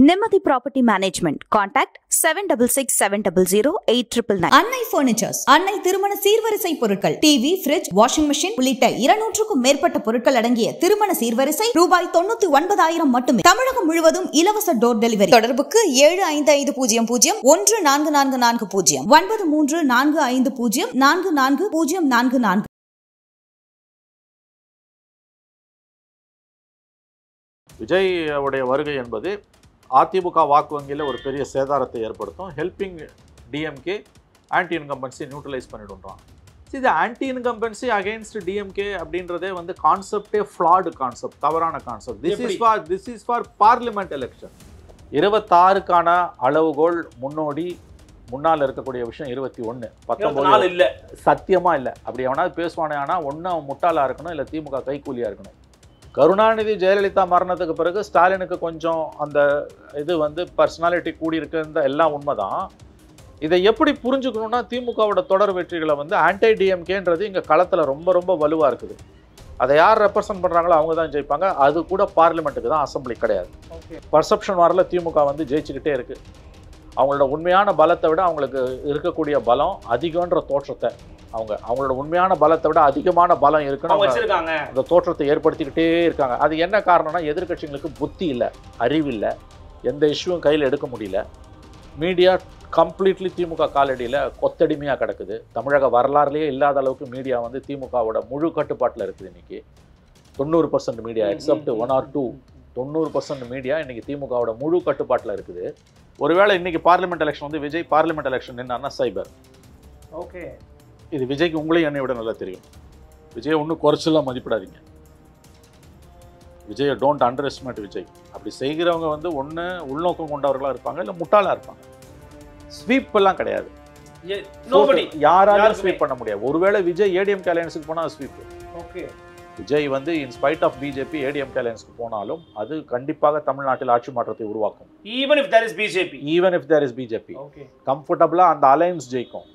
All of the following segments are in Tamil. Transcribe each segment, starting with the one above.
Nemathi Property Management. Contact 7667008999. அன்னை பர்னிச்சர்ஸ். அன்னை திருமண சீர்வரிசை பொருட்கள், டிவி, ஃபிரிட்ஜ், வாஷிங் மெஷின் உள்ளிட்ட 200க்கும் மேற்பட்ட பொருட்கள் அடங்கிய திருமண சீர்வரிசை ரூபாய் 99,000 மட்டுமே. தமிழகம் முழுவதும் இலவச டோர் டெலிவரி. தொடர்புக்கு 7550144440 9345044044. விஜய் உடைய வருகை என்பது அதிமுக வாக்கு வங்கியில் ஒரு பெரிய சேதாரத்தை ஏற்படுத்தும். Helping DMK anti incumbency neutralise பண்ணிடுறான். இது ஆன்டி இன்கம்பன்சி அகெயின்ஸ்ட் டிஎம்கே அப்படின்றதே வந்து கான்செப்டே ஃப்ளாடு கான்செப்ட், தவறான concept. This is for parliament election. 26க்கான அளவுகோல் முன்னோடி முன்னால் இருக்கக்கூடிய விஷயம் 21, 19 இல்லை, சத்தியமா இல்லை. அப்படி எவனாவது பேசுவானே, ஆனால் ஒன்று அவன் முட்டாளாக இருக்கணும், இல்லை திமுக கைக்கூலியாக இருக்கணும். கருணாநிதி ஜெயலலிதா மரணத்துக்கு பிறகு ஸ்டாலினுக்கு கொஞ்சம் அந்த இது வந்து பர்சனாலிட்டி கூடியிருக்குன்ற எல்லாம் உண்மைதான். இதை எப்படி புரிஞ்சுக்கணும்னா, திமுகவோட தொடர் வெற்றிகளை வந்து ஆன்டி டிஎம்கேன்றது இங்கே களத்தில் ரொம்ப ரொம்ப வலுவாக இருக்குது. அதை யார் ரெப்ரசன்ட் பண்ணுறாங்களோ அவங்க தான் ஜெயிப்பாங்க. அது கூட பார்லிமெண்ட்டுக்கு தான், அசம்பிளி கிடையாது. பர்செப்ஷன் வரல திமுக வந்து ஜெயிச்சுக்கிட்டே இருக்குது. அவங்களோட உண்மையான பலத்தை விட அவங்களுக்கு இருக்கக்கூடிய பலம் அதிகன்ற தோற்றத்தை, அவங்களோட உண்மையான பலத்தை விட அதிகமான பலம் இருக்குன்னு அந்த தோற்றத்தை ஏற்படுத்திக்கிட்டே இருக்காங்க. அது என்ன காரணம்னா, எதிர்கட்சிகளுக்கு புத்தி இல்லை, அறிவு இல்லை, எந்த இஷ்யூவும் கையில் எடுக்க முடியல. மீடியா கம்ப்ளீட்லி திமுக காலடியில் கொத்தடிமையாக கிடக்குது. தமிழக வரலாறுலேயே இல்லாத அளவுக்கு மீடியா வந்து திமுகவோட முழு கட்டுப்பாட்டில் இருக்குது. இன்றைக்கி 90% மீடியா எக்ஸப்ட் 1 or 2, 90% மீடியா இன்றைக்கி திமுகவோட முழு கட்டுப்பாட்டில் இருக்குது. ஒருவேளை இன்றைக்கி பார்லிமெண்ட் எலெக்ஷன் வந்து விஜய் பார்லிமெண்ட் எலெக்ஷன் என்னன்னா சைபர். ஓகே, இது விஜய்க்கு உங்களையும் என்னை விட நல்லா தெரியும். விஜயை ஒன்றும் குறைச்சலாம் மதிப்பிடாதீங்க. விஜயை டோன்ட் அண்டர் எஸ்டிமேட் விஜய். அப்படி செய்கிறவங்க வந்து ஒன்று உள்நோக்கம் கொண்டவர்களாக இருப்பாங்க, இல்லை முட்டாளாக இருப்பாங்க. ஸ்வீப் எல்லாம் கிடையாது, யாராலும் ஸ்வீப் பண்ண முடியாது. ஒருவேளை விஜய் ஏடிஎம்கே அலையன்ஸுக்கு போனால் ஸ்வீப். ஓகே, விஜய் வந்து இன்ஸ்பைட் ஆஃப் பிஜேபி ஏடிஎம்கே அலையன்ஸுக்கு போனாலும் அது கண்டிப்பாக தமிழ்நாட்டில் ஆட்சி மாற்றத்தை உருவாக்கும். Even if there is BJP கம்ஃபர்டபுளாக அந்த அலையன்ஸ் ஜெயிக்கும்.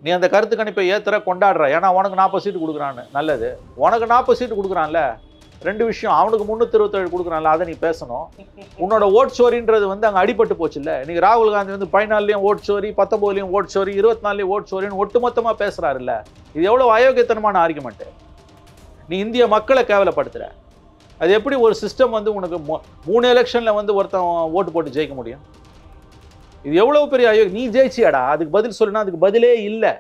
நீ அந்த கருத்து கணிப்பை ஏற்றுற கொண்டாடுற, ஏன்னா உனக்கு 40 சீட்டு கொடுக்குறான்னு. நல்லது, உனக்கு 40 சீட்டு கொடுக்குறான்ல, 2 விஷயம், அவனுக்கு 327 கொடுக்குறான்ல, அதை நீ பேசணும். உன்னோட ஓட் சோரின்றது வந்து அங்கே அடிபட்டு போச்சு இல்லை. இன்னைக்கு ராகுல் காந்தி வந்து 14லையும் ஓட் சோரி, 19லையும் ஓட் சோரி, 24லையும் ஓட் சோரின்னு ஒட்டுமொத்தமாக பேசுறாரு இல்லை. இது எவ்வளோ அயோக்கியத்தனமான ஆர்குமெண்ட்டு. நீ இந்திய மக்களை கேவலப்படுத்துற. அது எப்படி ஒரு சிஸ்டம் வந்து உனக்கு 3 எலெக்ஷனில் வந்து ஒருத்தன் ஓட்டு போட்டு ஜெயிக்க முடியும்? இது எவ்வளவு பெரிய நீ ஜெயிச்சியாடா, அதுக்கு பதில் சொல்லுனா அதுக்கு பதிலே இல்லை.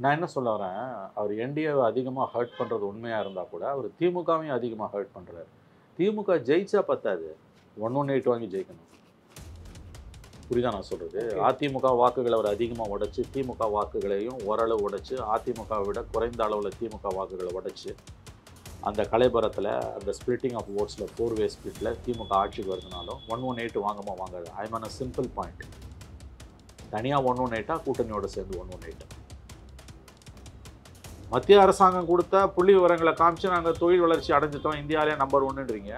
நான் என்ன சொல்ல வரேன், அவர் என்டிஏவை அதிகமாக ஹர்ட் பண்ணுறது உண்மையாக இருந்தால் கூட அவர் திமுகவையும் அதிகமாக ஹர்ட் பண்ணுறாரு. திமுக ஜெயிச்சா பத்தாது, 118 வாங்கி ஜெயிக்கணும். புரியுதா நான் சொல்கிறது? அதிமுக வாக்குகளை அவர் அதிகமாக உடைச்சு, திமுக வாக்குகளையும் ஓரளவு உடைச்சு, அதிமுகவை விட குறைந்த அளவில் திமுக வாக்குகளை உடைச்சு, அந்த கலைபரத்தில் அந்த ஸ்பிளிட்டிங் ஆஃப் ஓட்ஸில் 4-way ஸ்பிளிட்டில் திமுக ஆட்சிக்கு வருதுனாலும் 118 வாங்கமா வாங்காது. ஐமான சிம்பிள் பாயிண்ட். தனியாக 118 கூட்டணியோடு சேர்ந்து 118. மத்திய அரசாங்கம் கொடுத்த புள்ளி விவரங்களை காமிச்சு நாங்கள் தொழில் வளர்ச்சி அடைஞ்சிட்டோம், இந்தியாவிலே நம்பர் 1ன்றீங்க.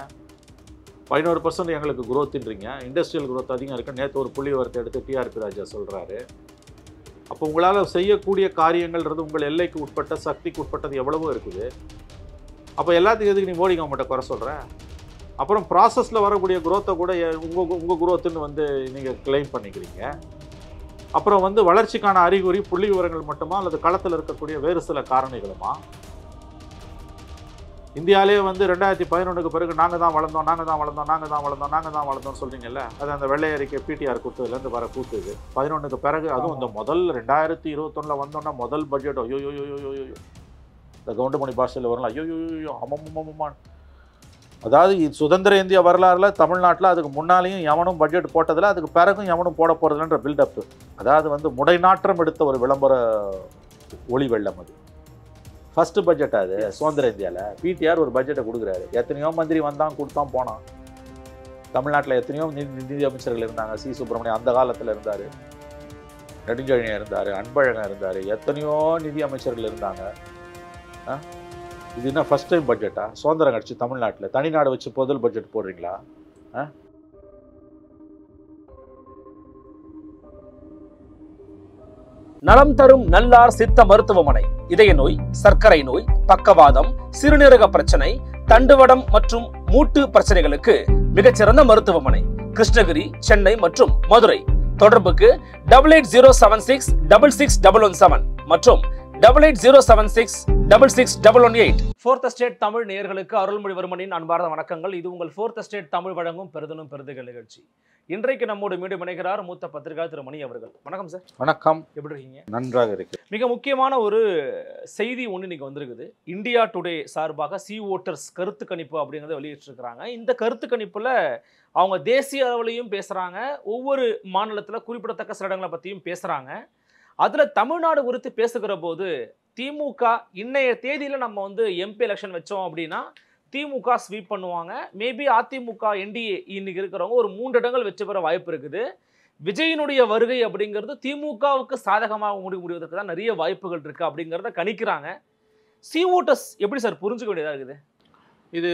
11% எங்களுக்கு குரோத்துன்றீங்க. இண்டஸ்ட்ரியல் குரோத் அதிகம் இருக்குது. நேற்று ஒரு புள்ளி விவரத்தை எடுத்து டிஆர்பி ராஜா சொல்கிறாரு. அப்போ உங்களால் செய்யக்கூடிய காரியங்கள்ன்றது உங்கள் எல்லைக்கு உட்பட்ட, சக்திக்கு உட்பட்டது எவ்வளவோ இருக்குது. அப்போ எல்லாத்துக்கும் எதுக்கு நீ மோடி கவர்மெண்ட்டை குறை சொல்கிற? அப்புறம் ப்ராசஸில் வரக்கூடிய குரோத்தை கூட உங்கள் குரோத்துன்னு வந்து நீங்கள் கிளைம் பண்ணிக்கிறீங்க. அப்புறம் வந்து வளர்ச்சிக்கான அறிகுறி புள்ளி விவரங்கள் மட்டுமா, அல்லது களத்தில் இருக்கக்கூடிய வேறு சில காரணிகளுமா? இந்தியாவிலே வந்து 2011க்கு பிறகு நாங்கள் தான் வளர்ந்தோம் சொல்கிறீங்கல்ல. அது அந்த வெள்ளை அறிக்கை பிடிஆர் கூத்துலேருந்து வர கூத்து. இது 11க்கு பிறகு, அதுவும் இந்த முதல் 2021 வந்தோன்னா முதல் பட்ஜெட் ஐயோ இந்த கவுண்டமணி பாஷையில் வரலாம், ஐயோ அம்மம்மான். அதாவது சுதந்திர இந்திய வரலாறுல தமிழ்நாட்டில் அதுக்கு முன்னாலேயும் எவனும் பட்ஜெட் போட்டதில்லை, அதுக்கு பிறகும் எவனும் போட போகிறதில்லன்ற பில்டப்பு. அதாவது வந்து முடைநாற்றம் எடுத்த ஒரு விளம்பர ஒளி வெள்ளம். அது ஃபஸ்ட்டு பட்ஜெட். அது சுதந்திர இந்தியாவில் பிடிஆர் ஒரு பட்ஜெட்டை கொடுக்குறாரு. எத்தனையோ மந்திரி வந்தான், கொடுத்தான், போனான். தமிழ்நாட்டில் எத்தனையோ நிதி அமைச்சர்கள் இருந்தாங்க. சி சுப்பிரமணியம் அந்த காலத்தில் இருந்தார், நெடுஞ்செழியன் இருந்தார், அன்பழகன் இருந்தார், எத்தனையோ நிதி அமைச்சர்கள் இருந்தாங்க. இது என்ன ஃபஸ்ட் டைம் பட்ஜெட்டா? சுதந்திரம் கிடச்சி தமிழ்நாட்டில் தனிநாடு வச்சு பொதுல் பட்ஜெட் போடுறீங்களா? நலம் தரும் நல்லார் சித்த மருத்துவமனை. இதய நோய், சர்க்கரை நோய், பக்கவாதம், சிறுநீரக பிரச்சனை, தண்டுவடம் மற்றும் மூட்டு பிரச்சனைகளுக்கு மிகச்சிறந்த மருத்துவமனை. கிருஷ்ணகிரி, சென்னை மற்றும் மதுரை. தொடர்புக்கு 8807666117 மற்றும் 8807666118. Fourth Estate தமிழ் நேயர்களுக்கு அருள்மொழிவர்மனின் அன்பார்ந்த வணக்கங்கள். இது உங்கள் Fourth Estate தமிழ் வழங்கும் பெருதனும் பெருதுகள் நிகழ்ச்சி. இன்றைக்கு நம்மோடு மீண்டும் இணைகிறார் மூத்த பத்திரிகையாளர் திரு மணி அவர்கள். வணக்கம் சார். வணக்கம். எப்படி இருக்கீங்க? நன்றாக இருக்கு. மிக முக்கியமான ஒரு செய்தி ஒன்று இன்னைக்கு வந்திருக்குது. இந்தியா டுடே சார்பாக சி ஓட்டர்ஸ் கருத்து கணிப்பு அப்படிங்கிறத வெளியிட்டிருக்கிறாங்க. இந்த கருத்து கணிப்புல அவங்க தேசிய அளவுலையும் பேசுறாங்க, ஒவ்வொரு மாநிலத்தில் குறிப்பிடத்தக்க சில இடங்களை பற்றியும் பேசுறாங்க. அதில் தமிழ்நாடு குறித்து பேசுகிற போது திமுக இன்னைய தேதியில் நம்ம எம்பி எலெக்ஷன் வச்சோம் அப்படின்னா திமுக ஸ்வீப் பண்ணுவாங்க. மேபி அதிமுக என்டிஏ இன்னைக்கு இருக்கிறவங்க ஒரு 3 இடங்கள் வெற்றி பெற வாய்ப்பு இருக்குது. விஜயினுடைய வருகை அப்படிங்கிறது திமுகவுக்கு சாதகமாக முடிவதற்கு தான் நிறைய வாய்ப்புகள் இருக்கு அப்படிங்கிறத கணிக்கிறாங்க. சி ஓட்டர்ஸ் எப்படி சார் புரிஞ்சுக்க வேண்டியதாக இருக்குது? இது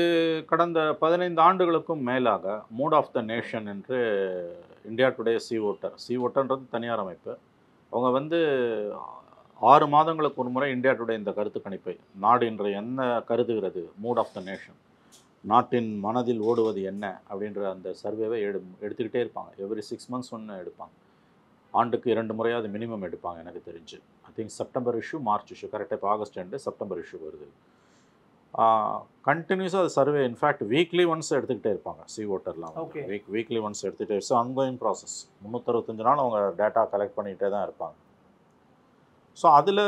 கடந்த 15 ஆண்டுகளுக்கும் மேலாக மூட் ஆஃப் த நேஷன் என்று இந்தியா டுடே சி ஓட்டர்ன்றது தனியார் அமைப்பு. அவங்க 6 மாதங்களுக்கு ஒரு முறை இந்தியா டுடே இந்த கருத்து கணிப்பை, நாடு இன்று என்ன கருதுகிறது, மூட் ஆஃப் த நேஷன், நாட்டின் மனதில் ஓடுவது என்ன அப்படின்ற அந்த சர்வேவை எடுத்துக்கிட்டே இருப்பாங்க. எவ்ரி 6 months ஒன்று எடுப்பாங்க. ஆண்டுக்கு 2 முறையாவது மினிமம் எடுப்பாங்க எனக்கு தெரிஞ்சு. I think September issue, March issue, கரெக்டாக இப்போ ஆகஸ்ட் எண்டு செப்டம்பர் இஷ்யூ வருது. கண்டினியூஸாக அது சர்வே இன்ஃபேக்ட் வீக்லி ஒன்ஸ் எடுத்துக்கிட்டே இருப்பாங்க. சி ஓட்டர்லாம் வீக்லி ஒன்ஸ் எடுத்துகிட்டே, ஸோ அங்கோயிங் ப்ராசஸ். 365 நாள் அவங்க டேட்டா கலெக்ட் பண்ணிகிட்டே தான் இருப்பாங்க. ஸோ அதில்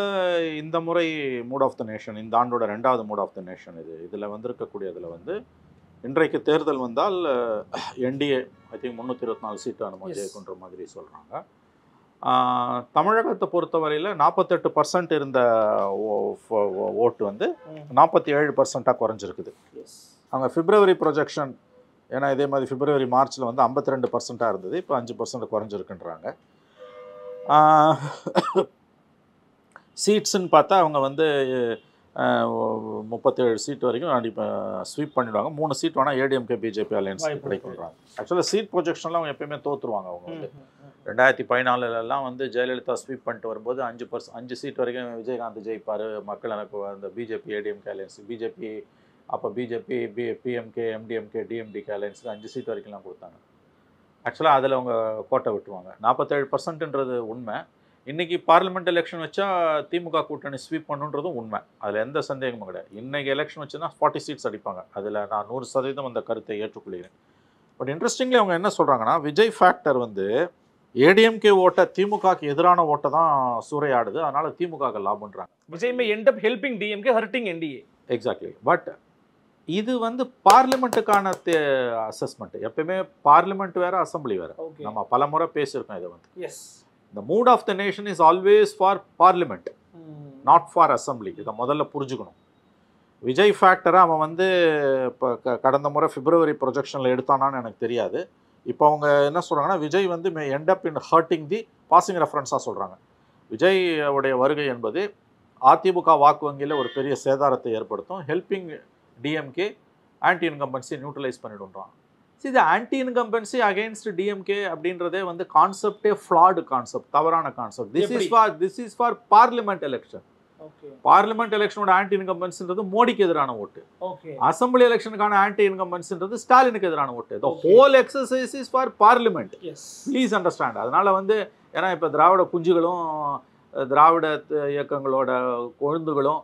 இந்த முறை மூட் ஆஃப் த நேஷன், இந்த ஆண்டோட 2வது மூட் ஆஃப் த நேஷன் இதில் வந்திருக்கக்கூடியதில் இன்றைக்கு தேர்தல் வந்தால் என்டிஏ ஐ திங்க் 324 சீட்டு அனுமதி ஜெயிக்குன்ற மாதிரி சொல்கிறாங்க. தமிழகத்தை பொறுத்தவரையில் 48% இருந்த ஓட்டு 47% குறைஞ்சிருக்குது. அங்கே பிப்ரவரி ப்ரொஜெக்ஷன், ஏன்னா இதே மாதிரி பிப்ரவரி மார்ச்சில் 52% இருந்தது, இப்போ 5% குறைஞ்சிருக்குன்றாங்க. சீட்ஸுன்னு பார்த்தா அவங்க 37 சீட் வரைக்கும் இப்போ ஸ்வீப் பண்ணிவிடுவாங்க. 3 சீட் வேணால் ஏடிஎம்கே பிஜேபி அலையன்ஸ் கிடைக்குன்றாங்க. ஆக்சுவலாக சீட் ப்ரொஜெக்ஷன்லாம் அவங்க எப்பயுமே தோற்றுருவாங்க. அவங்க 2014 ஜெயலலிதா ஸ்வீப் பண்ணிட்டு வரும்போது 5 சீட் வரைக்கும் விஜயகாந்த் ஜெயிப்பார், மக்கள் எனக்கு அந்த பிஜேபி ஏடிஎம்கே அலையன்ஸ், பிஜேபி அப்போ பிஜேபி பிஎம்கே எம்டிஎம்கே டிஎம்டிகே அலையன்ஸுக்கு 5 சீட் வரைக்கும்லாம் கொடுத்தாங்க. ஆக்சுவலாக அதில் அவங்க கோட்டை விட்டுருவாங்க. 47%ன்றது உண்மை. இன்றைக்கி பார்லிமெண்ட் எலெக்ஷன் வச்சா திமுக கூட்டணி ஸ்வீப் பண்ணுன்றதும் உண்மை, அதில் எந்த சந்தேகமும் கிடையாது. இன்றைக்கி எலெக்ஷன் வச்சுன்னா 40 சீட்ஸ் அடிப்பாங்க. அதில் நான் 100% அந்த கருத்தை ஏற்றுக்கொள்கிறேன். பட் இன்ட்ரெஸ்டிங்லி அவங்க என்ன சொல்கிறாங்கன்னா, விஜய் ஃபேக்டர் ஏடிஎம்கே ஓட்டை திமுகக்கு எதிரான ஓட்டை தான் சூறையாடுது, அதனால் திமுக லாபம்ன்றாங்க. Vijay may end up helping DMK, hurting NDA. Exactly. But இது பார்லிமெண்ட்டுக்கான அசஸ்மெண்ட். எப்பயுமே பார்லிமெண்ட் வேறு, அசம்பிளி வேறு. நம்ம பல முறை பேசியிருக்கோம் இதை. The mood of the nation is always for parliament, not for assembly. இதை முதல்ல புரிஞ்சுக்கணும். விஜய் ஃபேக்டரை அவன் இப்போ கடந்த முறை பிப்ரவரி ப்ரொஜெக்ஷனில் எடுத்தானான்னு எனக்கு தெரியாது. இப்போ அவங்க என்ன சொல்கிறாங்கன்னா, விஜய் மே எண்ட் அப் இன் ஹர்ட்டிங் தி பாசிங் ரெஃபரன்ஸாக சொல்கிறாங்க. விஜய் உடைய வருகை என்பது அதிமுக வாக்கு வங்கியில் ஒரு பெரிய சேதாரத்தை ஏற்படுத்தும், helping DMK anti incumbency neutralise பண்ணிடுன்றான். இது ஆன்டி இன்கம்பன்சி அகெயின்ஸ்ட் டிஎம்கே அப்படின்றதே கான்செப்டே ஃப்ளாடு கான்செப்ட், தவறான concept. This is for parliament election. Parliament எலெக்ஷனோட ஆன்டி இன்கம்பன்சின்றது மோடிக்கு எதிரான ஓட்டு. அசம்பிளி எலெக்ஷனுக்கான ஆன்டி இன்கம்பன்சின்றது ஸ்டாலினுக்கு எதிரான ஓட்டு. The whole exercise is for parliament. Please understand. அதனால ஏன்னா இப்போ திராவிட குஞ்சுகளும் திராவிட இயக்கங்களோட கொழுந்துகளும்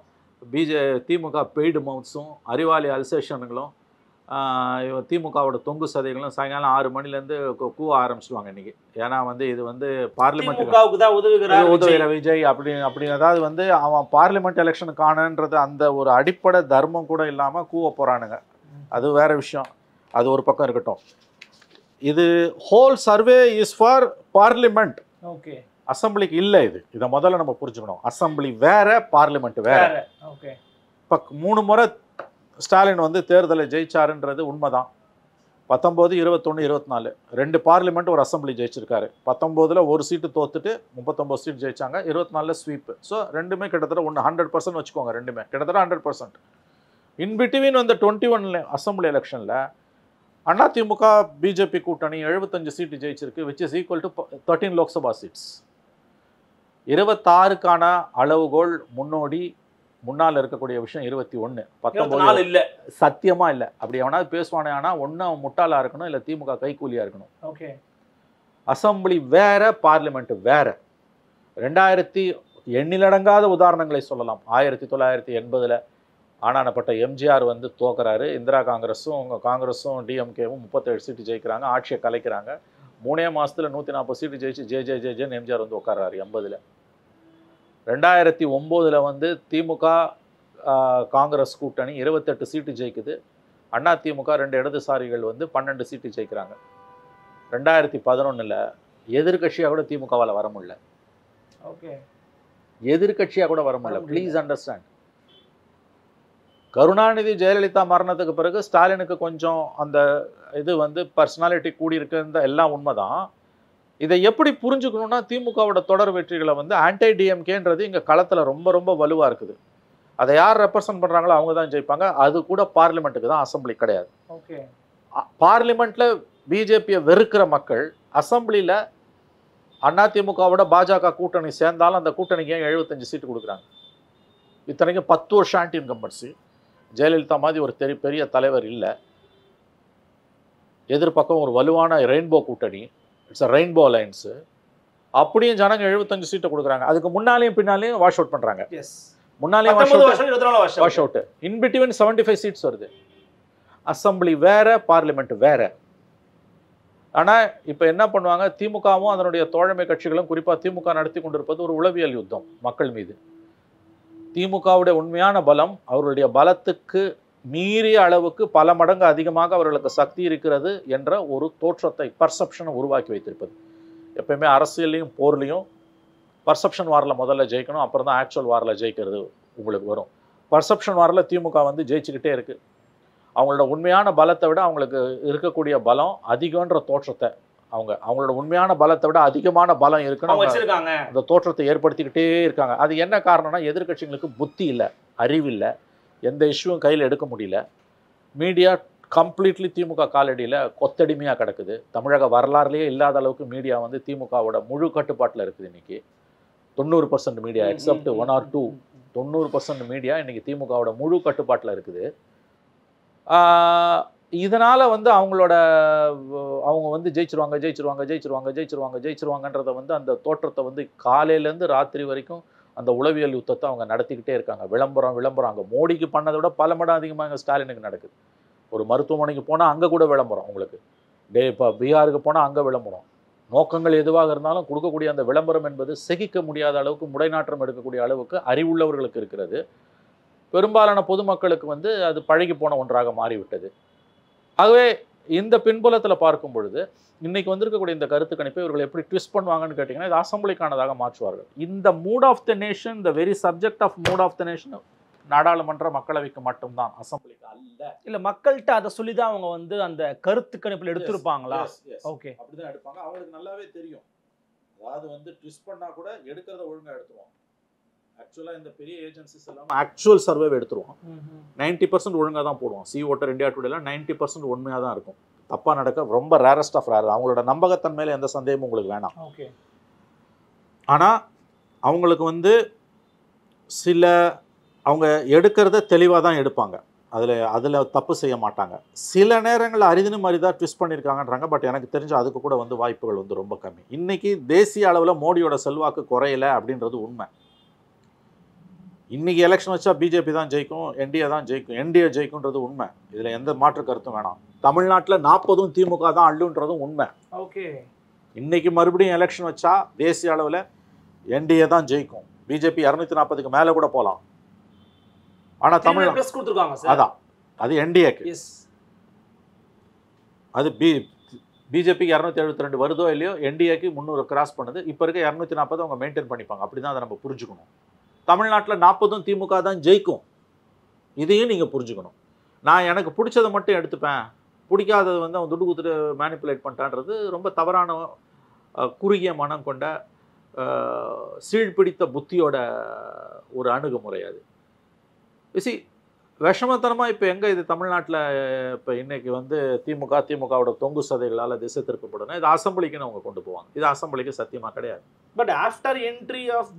திமுக பெய்டு மவுத்ஸும் அறிவாளி அல்சேஷனுங்களும் திமுகவோட தொங்கு சதைகளும் சாயங்காலம் 6 மணிலேருந்து கூவ ஆரம்பிச்சிடுவாங்க இன்றைக்கி. ஏன்னா இது பார்லிமெண்ட் உதவுகிற விஜய் அப்படி அதாவது அவன் பார்லிமெண்ட் எலெக்ஷனுக்கானன்றது அந்த ஒரு அடிப்படை தர்மம் கூட இல்லாமல் கூவ போகிறானுங்க. அது வேற விஷயம், அது ஒரு பக்கம் இருக்கட்டும். இது whole survey is for parliament, அசம்பிளிக்கு இல்லை. இதை முதல்ல நம்ம புரிஞ்சுக்கணும். அசம்பிளி வேற, பார்லிமெண்ட் வேற. இப்போ 3 முறை ஸ்டாலின் தேர்தலை ஜெயிச்சாருன்றது உண்மைதான். 19, 21, 24 2 பார்லிமெண்ட் ஒரு அசம்பிளி ஜெயிச்சிருக்காரு. 19ல் 1 சீட்டு தோத்துட்டு 39 சீட் ஜெயிச்சாங்க. 24ல் ஸ்வீப். ஸோ ரெண்டுமே கிட்டத்தட்ட 100% வச்சுக்கோங்க. ரெண்டுமே கிட்டத்தட்ட 100%. இன்பிட்வீன் 21 அசம்பிளி எலெக்ஷனில் அதிமுக பிஜேபி கூட்டணி 75 சீட்டு ஜெயிச்சிருக்கு, which is equal to 13 Lok Sabha seats. 26க்கான அளவுகோல் முன்னோடி முன்னால் இருக்கக்கூடிய விஷயம் 21 24 19 இல்ல. சத்தியமா இல்லை. அப்படி எவனாவது பேசுவானே ஆனால் ஒன்று அவன் முட்டாளாக இருக்கணும், இல்லை திமுக கைக்கூலியாக இருக்கணும். ஓகே. அசம்பிளி வேற, பார்லிமெண்ட் வேற. 2000 எண்ணிலடங்காத உதாரணங்களை சொல்லலாம். 1980 ஆனானப்பட்ட எம்ஜிஆர் வந்து தோக்குறாரு. இந்திரா காங்கிரஸும் டிஎம்கேவும் 37 சீட்டு ஜெயிக்கிறாங்க, ஆட்சியை கலைக்கிறாங்க. 3 மாதத்தில் 140 சீட்டு ஜெயிச்சு ஜேன்னு எம்ஜிஆர் வந்து உட்கார்றாரு 80. 2009 வந்து திமுக காங்கிரஸ் கூட்டணி 28 சீட்டு ஜெயிக்குது. அண்ணா திமுக 2 இடதுசாரிகள் வந்து 12 சீட்டு ஜெயிக்கிறாங்க. 2011 எதிர்கட்சியாக கூட திமுகவால் வர முடியல. ஓகே. எதிர்கட்சியாக கூட வர முடியல. Please understand. கருணாநிதி ஜெயலலிதா மரணத்துக்கு பிறகு ஸ்டாலினுக்கு கொஞ்சம் அந்த இது வந்து பர்சனாலிட்டி கூடியிருக்குன்ற எல்லாம் உண்மைதான். இதை எப்படி புரிஞ்சுக்கணும்னா, திமுகவோட தொடர் வெற்றிகளை வந்து ஆன்டி டிஎம்கேன்றது இங்கே களத்தில் ரொம்ப ரொம்ப வலுவாக இருக்குது. அதை யார் ரெப்ரசன்ட் பண்ணுறாங்களோ அவங்க தான் ஜெயிப்பாங்க. அது கூட பார்லிமெண்ட்டுக்கு தான், அசம்பிளி கிடையாது. ஓகே. பார்லிமெண்ட்டில் பிஜேபியை வெறுக்கிற மக்கள் அசம்பிளியில் அதிமுகவோட பாஜக கூட்டணி சேர்ந்தாலும் அந்த கூட்டணிக்கு 75 சீட்டு கொடுக்குறாங்க. இத்தனைக்கும் 10 வருஷம் ஆன்டி இன்கம்பன்சி. ஜெயலலிதா மாதிரி ஒரு பெரிய தலைவர் இல்லை. எதிர்பக்கம் ஒரு வலுவான ரெயின்போ கூட்டணி, இட்ஸ் அ ரெயின்போ அலைன்ஸு. அப்படியும் ஜனங்க 75 சீட்டை கொடுக்குறாங்க. அதுக்கு முன்னாலேயும் பின்னாலேயும் வாஷ் அவுட் பண்ணுறாங்க. முன்னாலேயும் wash out. In between 75 seats வருது. அசம்பிளி வேற, பார்லிமெண்ட் வேற. ஆனால் இப்போ என்ன பண்ணுவாங்க, திமுகவும் அதனுடைய தோழமை கட்சிகளும், குறிப்பாக திமுக நடத்தி கொண்டிருப்பது ஒரு உளவியல் யுத்தம் மக்கள் மீது. திமுகவுடைய உண்மையான பலம் அவர்களுடைய பலத்துக்கு மீறிய அளவுக்கு பல மடங்கு அதிகமாக அவர்களுக்கு சக்தி இருக்கிறது என்ற ஒரு தோற்றத்தை, பர்செப்ஷனை உருவாக்கி வைத்திருப்பது. எப்பயுமே அரசியலையும் போர்லையும் பர்செப்ஷன் வாரில் முதல்ல ஜெயிக்கணும், அப்புறம் தான் ஆக்சுவல் வாரில் ஜெயிக்கிறது உங்களுக்கு வரும். பர்செப்ஷன் வாரில் திமுக வந்து ஜெயிச்சுக்கிட்டே இருக்குது. அவங்களோட உண்மையான பலத்தை விட அவங்களுக்கு இருக்கக்கூடிய பலம் அதிகன்ற தோற்றத்தை, அவங்களோட உண்மையான பலத்தை விட அதிகமான பலம் இருக்குன்னு அந்த தோற்றத்தை ஏற்படுத்திக்கிட்டே இருக்காங்க. அது என்ன காரணம்னா, எதிர்கட்சிகளுக்கு புத்தி இல்லை, அறிவு இல்லை, எந்த இஷ்யூவும் கையில் எடுக்க முடியல. மீடியா கம்ப்ளீட்லி திமுக காலடியில் கொத்தடிமையாக கிடக்குது. தமிழக வரலாறுலேயே இல்லாத அளவுக்கு மீடியா வந்து திமுகவோட முழு கட்டுப்பாட்டில் இருக்குது. இன்றைக்கி 90% மீடியா எக்ஸப்ட் 1 or 2, 90% மீடியா இன்றைக்கி திமுகவோட முழு கட்டுப்பாட்டில் இருக்குது. இதனால் வந்து அவங்க வந்து ஜெயிச்சிருவாங்கன்றதை வந்து அந்த தோற்றத்தை வந்து காலையிலேருந்து ராத்திரி வரைக்கும் அந்த உளவியல் யுத்தத்தை அவங்க நடத்திக்கிட்டே இருக்காங்க. விளம்பரம் அங்கே மோடிக்கு பண்ணதை விட பல மடங்கு அதிகமாக எங்கள் ஸ்டாலினுக்கு நடக்குது. ஒரு மருத்துவமனைக்கு போனால் அங்கே கூட விளம்பரம் உங்களுக்கு. இப்போ பீகாருக்கு போனால் அங்கே விளம்பரம். நோக்கங்கள் எதுவாக இருந்தாலும் கொடுக்கக்கூடிய அந்த விளம்பரம் என்பது சகிக்க முடியாத அளவுக்கு, முடைநாற்றம் எடுக்கக்கூடிய அளவுக்கு அறிவுள்ளவர்களுக்கு இருக்கிறது. பெரும்பாலான பொதுமக்களுக்கு வந்து அது பழகி போன ஒன்றாக மாறிவிட்டது. ஆகவே இந்த பின்புலத்தில் பார்க்கும் பொழுது இன்னைக்கு வந்திருக்கக்கூடிய இந்த கருத்து கணிப்பை இவர்கள் எப்படி ட்விஸ்ட் பண்ணுவாங்கன்னு கேட்டிங்கன்னா, இது அசம்பிளிக்கானதாக மாற்றுவார்கள். இந்த mood of the nation, the very subject of mood of the nation நாடாளுமன்ற மக்களவைக்கு மட்டும்தான், அசம்பிளிக்கு அல்ல. இல்லை, மக்கள்கிட்ட அதை சொல்லி தான் அவங்க வந்து அந்த கருத்து கணிப்பில் எடுத்திருப்பாங்களா? ஓகே, அப்படிதான் எடுப்பாங்க. அவங்களுக்கு நல்லாவே தெரியும். அதாவது வந்து ட்விஸ்ட் பண்ணால் கூட எடுக்கிறத ஒழுங்காக எடுத்துருவோம். ஆக்சுவலாக இந்த பெரிய ஏஜென்சிஸ் எல்லாம் ஆக்சுவல் சர்வே எடுத்துருவோம். 90% ஒழுங்காக தான் போடுவோம். சி ஓட்டர் இந்தியா டுடேலாம் 90% உண்மையாக தான் இருக்கும். தப்பாக நடக்க ரொம்ப ரேரஸ்ட் ஆஃப் ரேர். அவங்களோட நம்பகத்தன்மையில் எந்த சந்தேகமும் உங்களுக்கு வேணாம். ஓகே. ஆனால் அவங்களுக்கு வந்து அவங்க எடுக்கிறத தெளிவாக தான் எடுப்பாங்க. அதில் தப்பு செய்ய மாட்டாங்க. சில நேரங்களில் அரிதினும் அரிதாக ட்விஸ்ட் பண்ணியிருக்காங்கன்றாங்க. பட் எனக்கு தெரிஞ்ச அதுக்கு கூட வந்து வாய்ப்புகள் வந்து ரொம்ப கம்மி. இன்றைக்கி தேசிய அளவில் மோடியோட செல்வாக்கு குறையலை அப்படின்றது உண்மை. இன்றைக்கி எலெக்ஷன் வச்சா பிஜேபி தான் ஜெயிக்கும், என்டிஏ ஜெயிக்கும்ன்றது உண்மை. இதில் எந்த மாற்று கருத்தும் வேணாம். தமிழ்நாட்டில் 40 திமுக தான் அள்ளுன்றதும் உண்மை. ஓகே. இன்றைக்கி மறுபடியும் எலெக்ஷன் வச்சா தேசிய அளவில் என்டிஏ தான் ஜெயிக்கும். பிஜேபி 240க்கு மேலே கூட போகலாம். ஆனால் தமிழ்நாடு அதான், அது என்டிஏக்கு. அது பிஜேபிக்கு 272 வருதோ இல்லையோ, என்டிஏக்கு 300 கிராஸ் பண்ணுது. இப்போ இருக்க 240 அவங்க மெயின்டைன் பண்ணிப்பாங்க. அப்படி தான் அதை நம்ம புரிஞ்சுக்கணும். தமிழ்நாட்டில் 40 திமுக தான் ஜெயிக்கும். இதையும் நீங்கள் புரிஞ்சுக்கணும். நான் எனக்கு பிடிச்சதை மட்டும் எடுத்துப்பேன், பிடிக்காதது வந்து அவன் துட்டு கொடுத்துட்டு மேனிப்புலேட் பண்ணிட்டான்றது ரொம்ப தவறான குறுகிய மனம் கொண்ட சீழ்பிடித்த புத்தியோட ஒரு அணுகுமுறை. அது விஷமத்தனமாக இப்போ எங்கே இது தமிழ்நாட்டில் இப்போ இன்னைக்கு வந்து திமுகவோட தொங்கு சதைகளால் திசை திருப்பப்படணும். இது அசம்பிளிக்குன்னு அவங்க கொண்டு போவாங்க. இது அசம்பிளிக்கு சத்தியமாக கிடையாது. But after entry of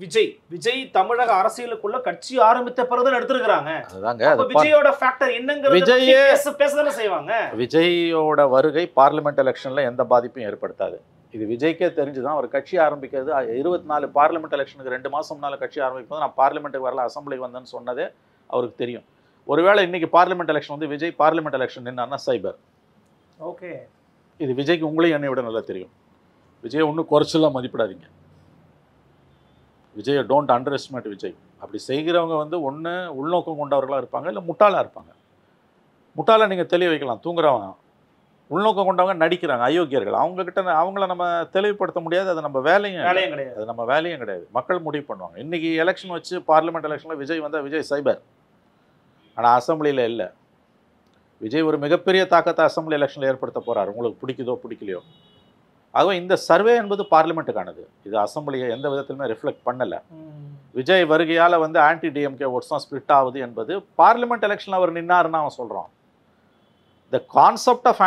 Vijay தமிழக அரசியலுக்குள்ள கட்சி ஆரம்பித்த பிறகு எடுத்துருக்காங்க. அதுதாங்க விஜயோட ஃபேக்டர் என்னங்க, விஜயே பேசதானே செய்வாங்க. விஜயோட வருகை பார்லிமெண்ட் எலெக்ஷனில் எந்த பாதிப்பும் ஏற்படுத்தாது. இது விஜய்க்கே தெரிஞ்சுதான் அவர் கட்சி ஆரம்பிக்கிறது. 24 பார்லிமெண்ட் எலெக்ஷனுக்கு 2 மாதம் முன்னால் கட்சி ஆரம்பிக்கும் நான் பார்லிமெண்ட்டுக்கு வரல, அசம்பிளிக்கு வந்தேன்னு சொன்னதே அவருக்கு தெரியும். ஒருவேளை இன்னைக்கு பார்லிமெண்ட் எலெக்ஷன் வந்து விஜய் பார்லிமெண்ட் எலெக்ஷன் நின்னா சைபர். ஓகே, இது விஜய்க்கு உங்களையும் என்னை விட நல்லா தெரியும். விஜய் ஒன்றும் குறைச்சலாம் மதிப்பிடாதீங்க. விஜயை டோன்ட் அண்டர் எஸ்டிமேட் விஜய். அப்படி செய்கிறவங்க வந்து ஒன்று உள்நோக்கம் கொண்டவர்களாக இருப்பாங்க, இல்லை முட்டாளாக இருப்பாங்க. முட்டாளாக நீங்கள் தெளிய வைக்கலாம், தூங்குறவங்க. உள்நோக்கம் கொண்டவங்க நடிக்கிறாங்க, அயோக்கியர்கள். அவங்கள நம்ம தெளிவுபடுத்த முடியாது. அது நம்ம வேலையும் கிடையாது. அது நம்ம வேலையும் கிடையாது. மக்கள் முடிவு பண்ணுவாங்க. இன்றைக்கி எலெக்ஷன் வச்சு பார்லிமெண்ட் எலெக்ஷனில் விஜய் வந்தால் விஜய் சைபர். ஆனால் அசம்பிளியில் இல்லை. விஜய் ஒரு மிகப்பெரிய தாக்கத்தை அசம்பிளி எலெக்ஷனில் ஏற்படுத்த போகிறார், உங்களுக்கு பிடிக்குதோ பிடிக்கலையோ. ஆகவே இந்த சர்வே என்பது பார்லிமெண்ட்டுக்கானது. இது அசம்பிளியை எந்த விதத்திலுமே ரிஃப்ளெக்ட் பண்ணலை. விஜய் வருகையால் வந்து ஆன்டி டிஎம்கே ஓட்ஸ் தான் ஸ்பிளிட் ஆகுது என்பது பார்லிமெண்ட் எலெக்ஷனில் அவர் நின்னாருன்னு அவன் சொல்கிறான். The concept of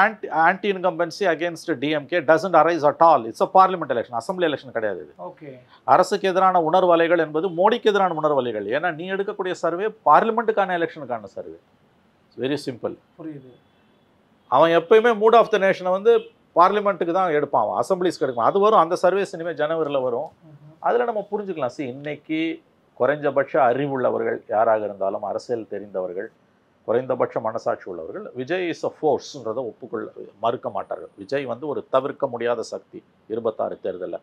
anti-incumbency against DMK doesn't arise at all. It's a parliament election. Assembly election கிடையாது இது. ஓகே. அரசுக்கு எதிரான உணர்வலைகள் என்பது மோடிக்கு எதிரான உணர்வலைகள். ஏன்னா நீ எடுக்கக்கூடிய சர்வே பார்லிமெண்ட்டுக்கான எலெக்ஷனுக்கான சர்வே. Very simple. புரியுது. அவன் எப்பயுமே மூட் ஆஃப் த நேஷனை வந்து பார்லிமெண்ட்டுக்கு தான் எடுப்பான், அவன் அசம்பிளிஸ்க்கு எடுப்பான். அது வரும், அந்த சர்வேஸ் இனிமேல் ஜனவரியில் வரும். அதில் நம்ம புரிஞ்சுக்கலாம். இன்னைக்கு குறைஞ்சபட்ச அறிவுள்ளவர்கள் யாராக இருந்தாலும், அரசியல் தெரிந்தவர்கள், குறைந்தபட்ச மனசாட்சி உள்ளவர்கள் விஜய் இஸ் அ ஃபோர்ஸ்ன்றதை மறுக்க மாட்டார்கள். விஜய் வந்து ஒரு தவிர்க்க முடியாத சக்தி. 26 தேர்தலில்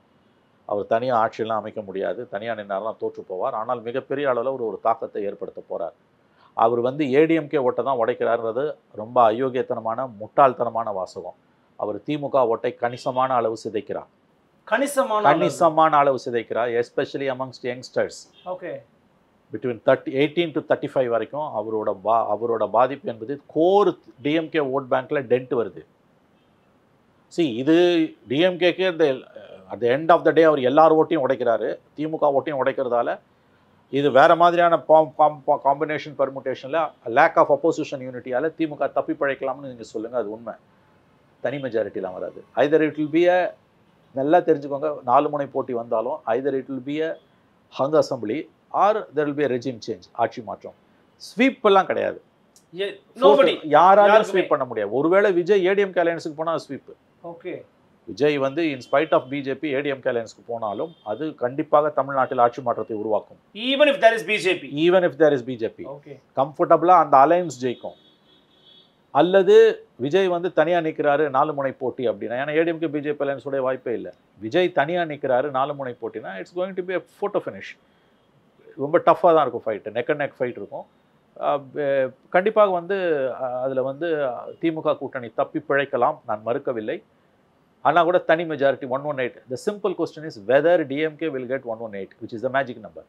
அவர் தனியாக ஆட்சியெல்லாம் அமைக்க முடியாது, தனியாக நின்னார்லாம் தோற்று போவார். ஆனால் மிகப்பெரிய அளவில் ஒரு தாக்கத்தை ஏற்படுத்த போகிறார். அவர் வந்து ஏடிஎம்கே ஓட்டை தான் உடைக்கிறார்ன்றது ரொம்ப அயோக்கியத்தனமான முட்டாள்தனமான வாசகம். அவர் திமுக ஓட்டை கணிசமான அளவு சிதைக்கிறார். கணிசமான அளவு சிதைக்கிறார், especially amongst youngsters. Okay, between 18 to 35 வரைக்கும் அவரோட பாதிப்பு என்பது கோர் டிஎம்கே ஓட் பேங்க்கில் டென்ட் வருது. இது டிஎம்கேக்கு அந்த எண்ட் ஆஃப் த டே அவர் எல்லார் ஓட்டையும் உடைக்கிறாரு. திமுக ஓட்டையும் உடைக்கிறதால இது வேறு மாதிரியான காம்பினேஷன் பர்முட்டேஷனில் லேக் ஆஃப் அப்போசிஷன் யூனிட்டியால் திமுக தப்பி பழைக்கலாம்னு நீங்கள் சொல்லுங்கள், அது உண்மை. தனி மெஜாரிட்டிலாம் வராது. Either it will be a, நல்லா தெரிஞ்சுக்கோங்க, 4 முனை போட்டி வந்தாலும் either it will be a hung assembly or there will be a regime change, ஆட்சி மாற்றம். ஸ்வீப் எல்லாம் கிடையாது, யாராலும் ஸ்வீப் பண்ண முடியாது. ஒருவேளை விஜய் ஏடிஎம்கே அலையன்ஸுக்கு போனால் ஸ்வீப். ஓகே, விஜய் வந்து இன்ஸ்பைட் ஆஃப் பிஜேபி ஏடிஎம்கே அலையன்ஸ்க்கு போனாலும் அது கண்டிப்பாக தமிழ்நாட்டில் ஆட்சி மாற்றத்தை உருவாக்கும். Even if there is BJP கம்ஃபர்டபுளாக அந்த அலையன்ஸ் ஜெயிக்கும். அல்லது விஜய் வந்து தனியாக நிற்கிறாரு 4 முனை போட்டி அப்படின்னா, ஏன்னா ஏடிஎம்கே பிஜேபி அலையன்ஸோடைய வாய்ப்பே இல்லை. விஜய் தனியாக நிற்கிறாரு 4 முனை போட்டினா it's going to be a photo finish. ரொம்ப டஃப்பாக தான் இருக்கும் fight, neck and neck fight இருக்கும். கண்டிப்பாக வந்து அதில் வந்து திமுக கூட்டணி தப்பி பிழைக்கலாம், நான் மறுக்கவில்லை. ஆனால் கூட தனி majority 118. The simple question is whether DMK will get 118, which is the magic number.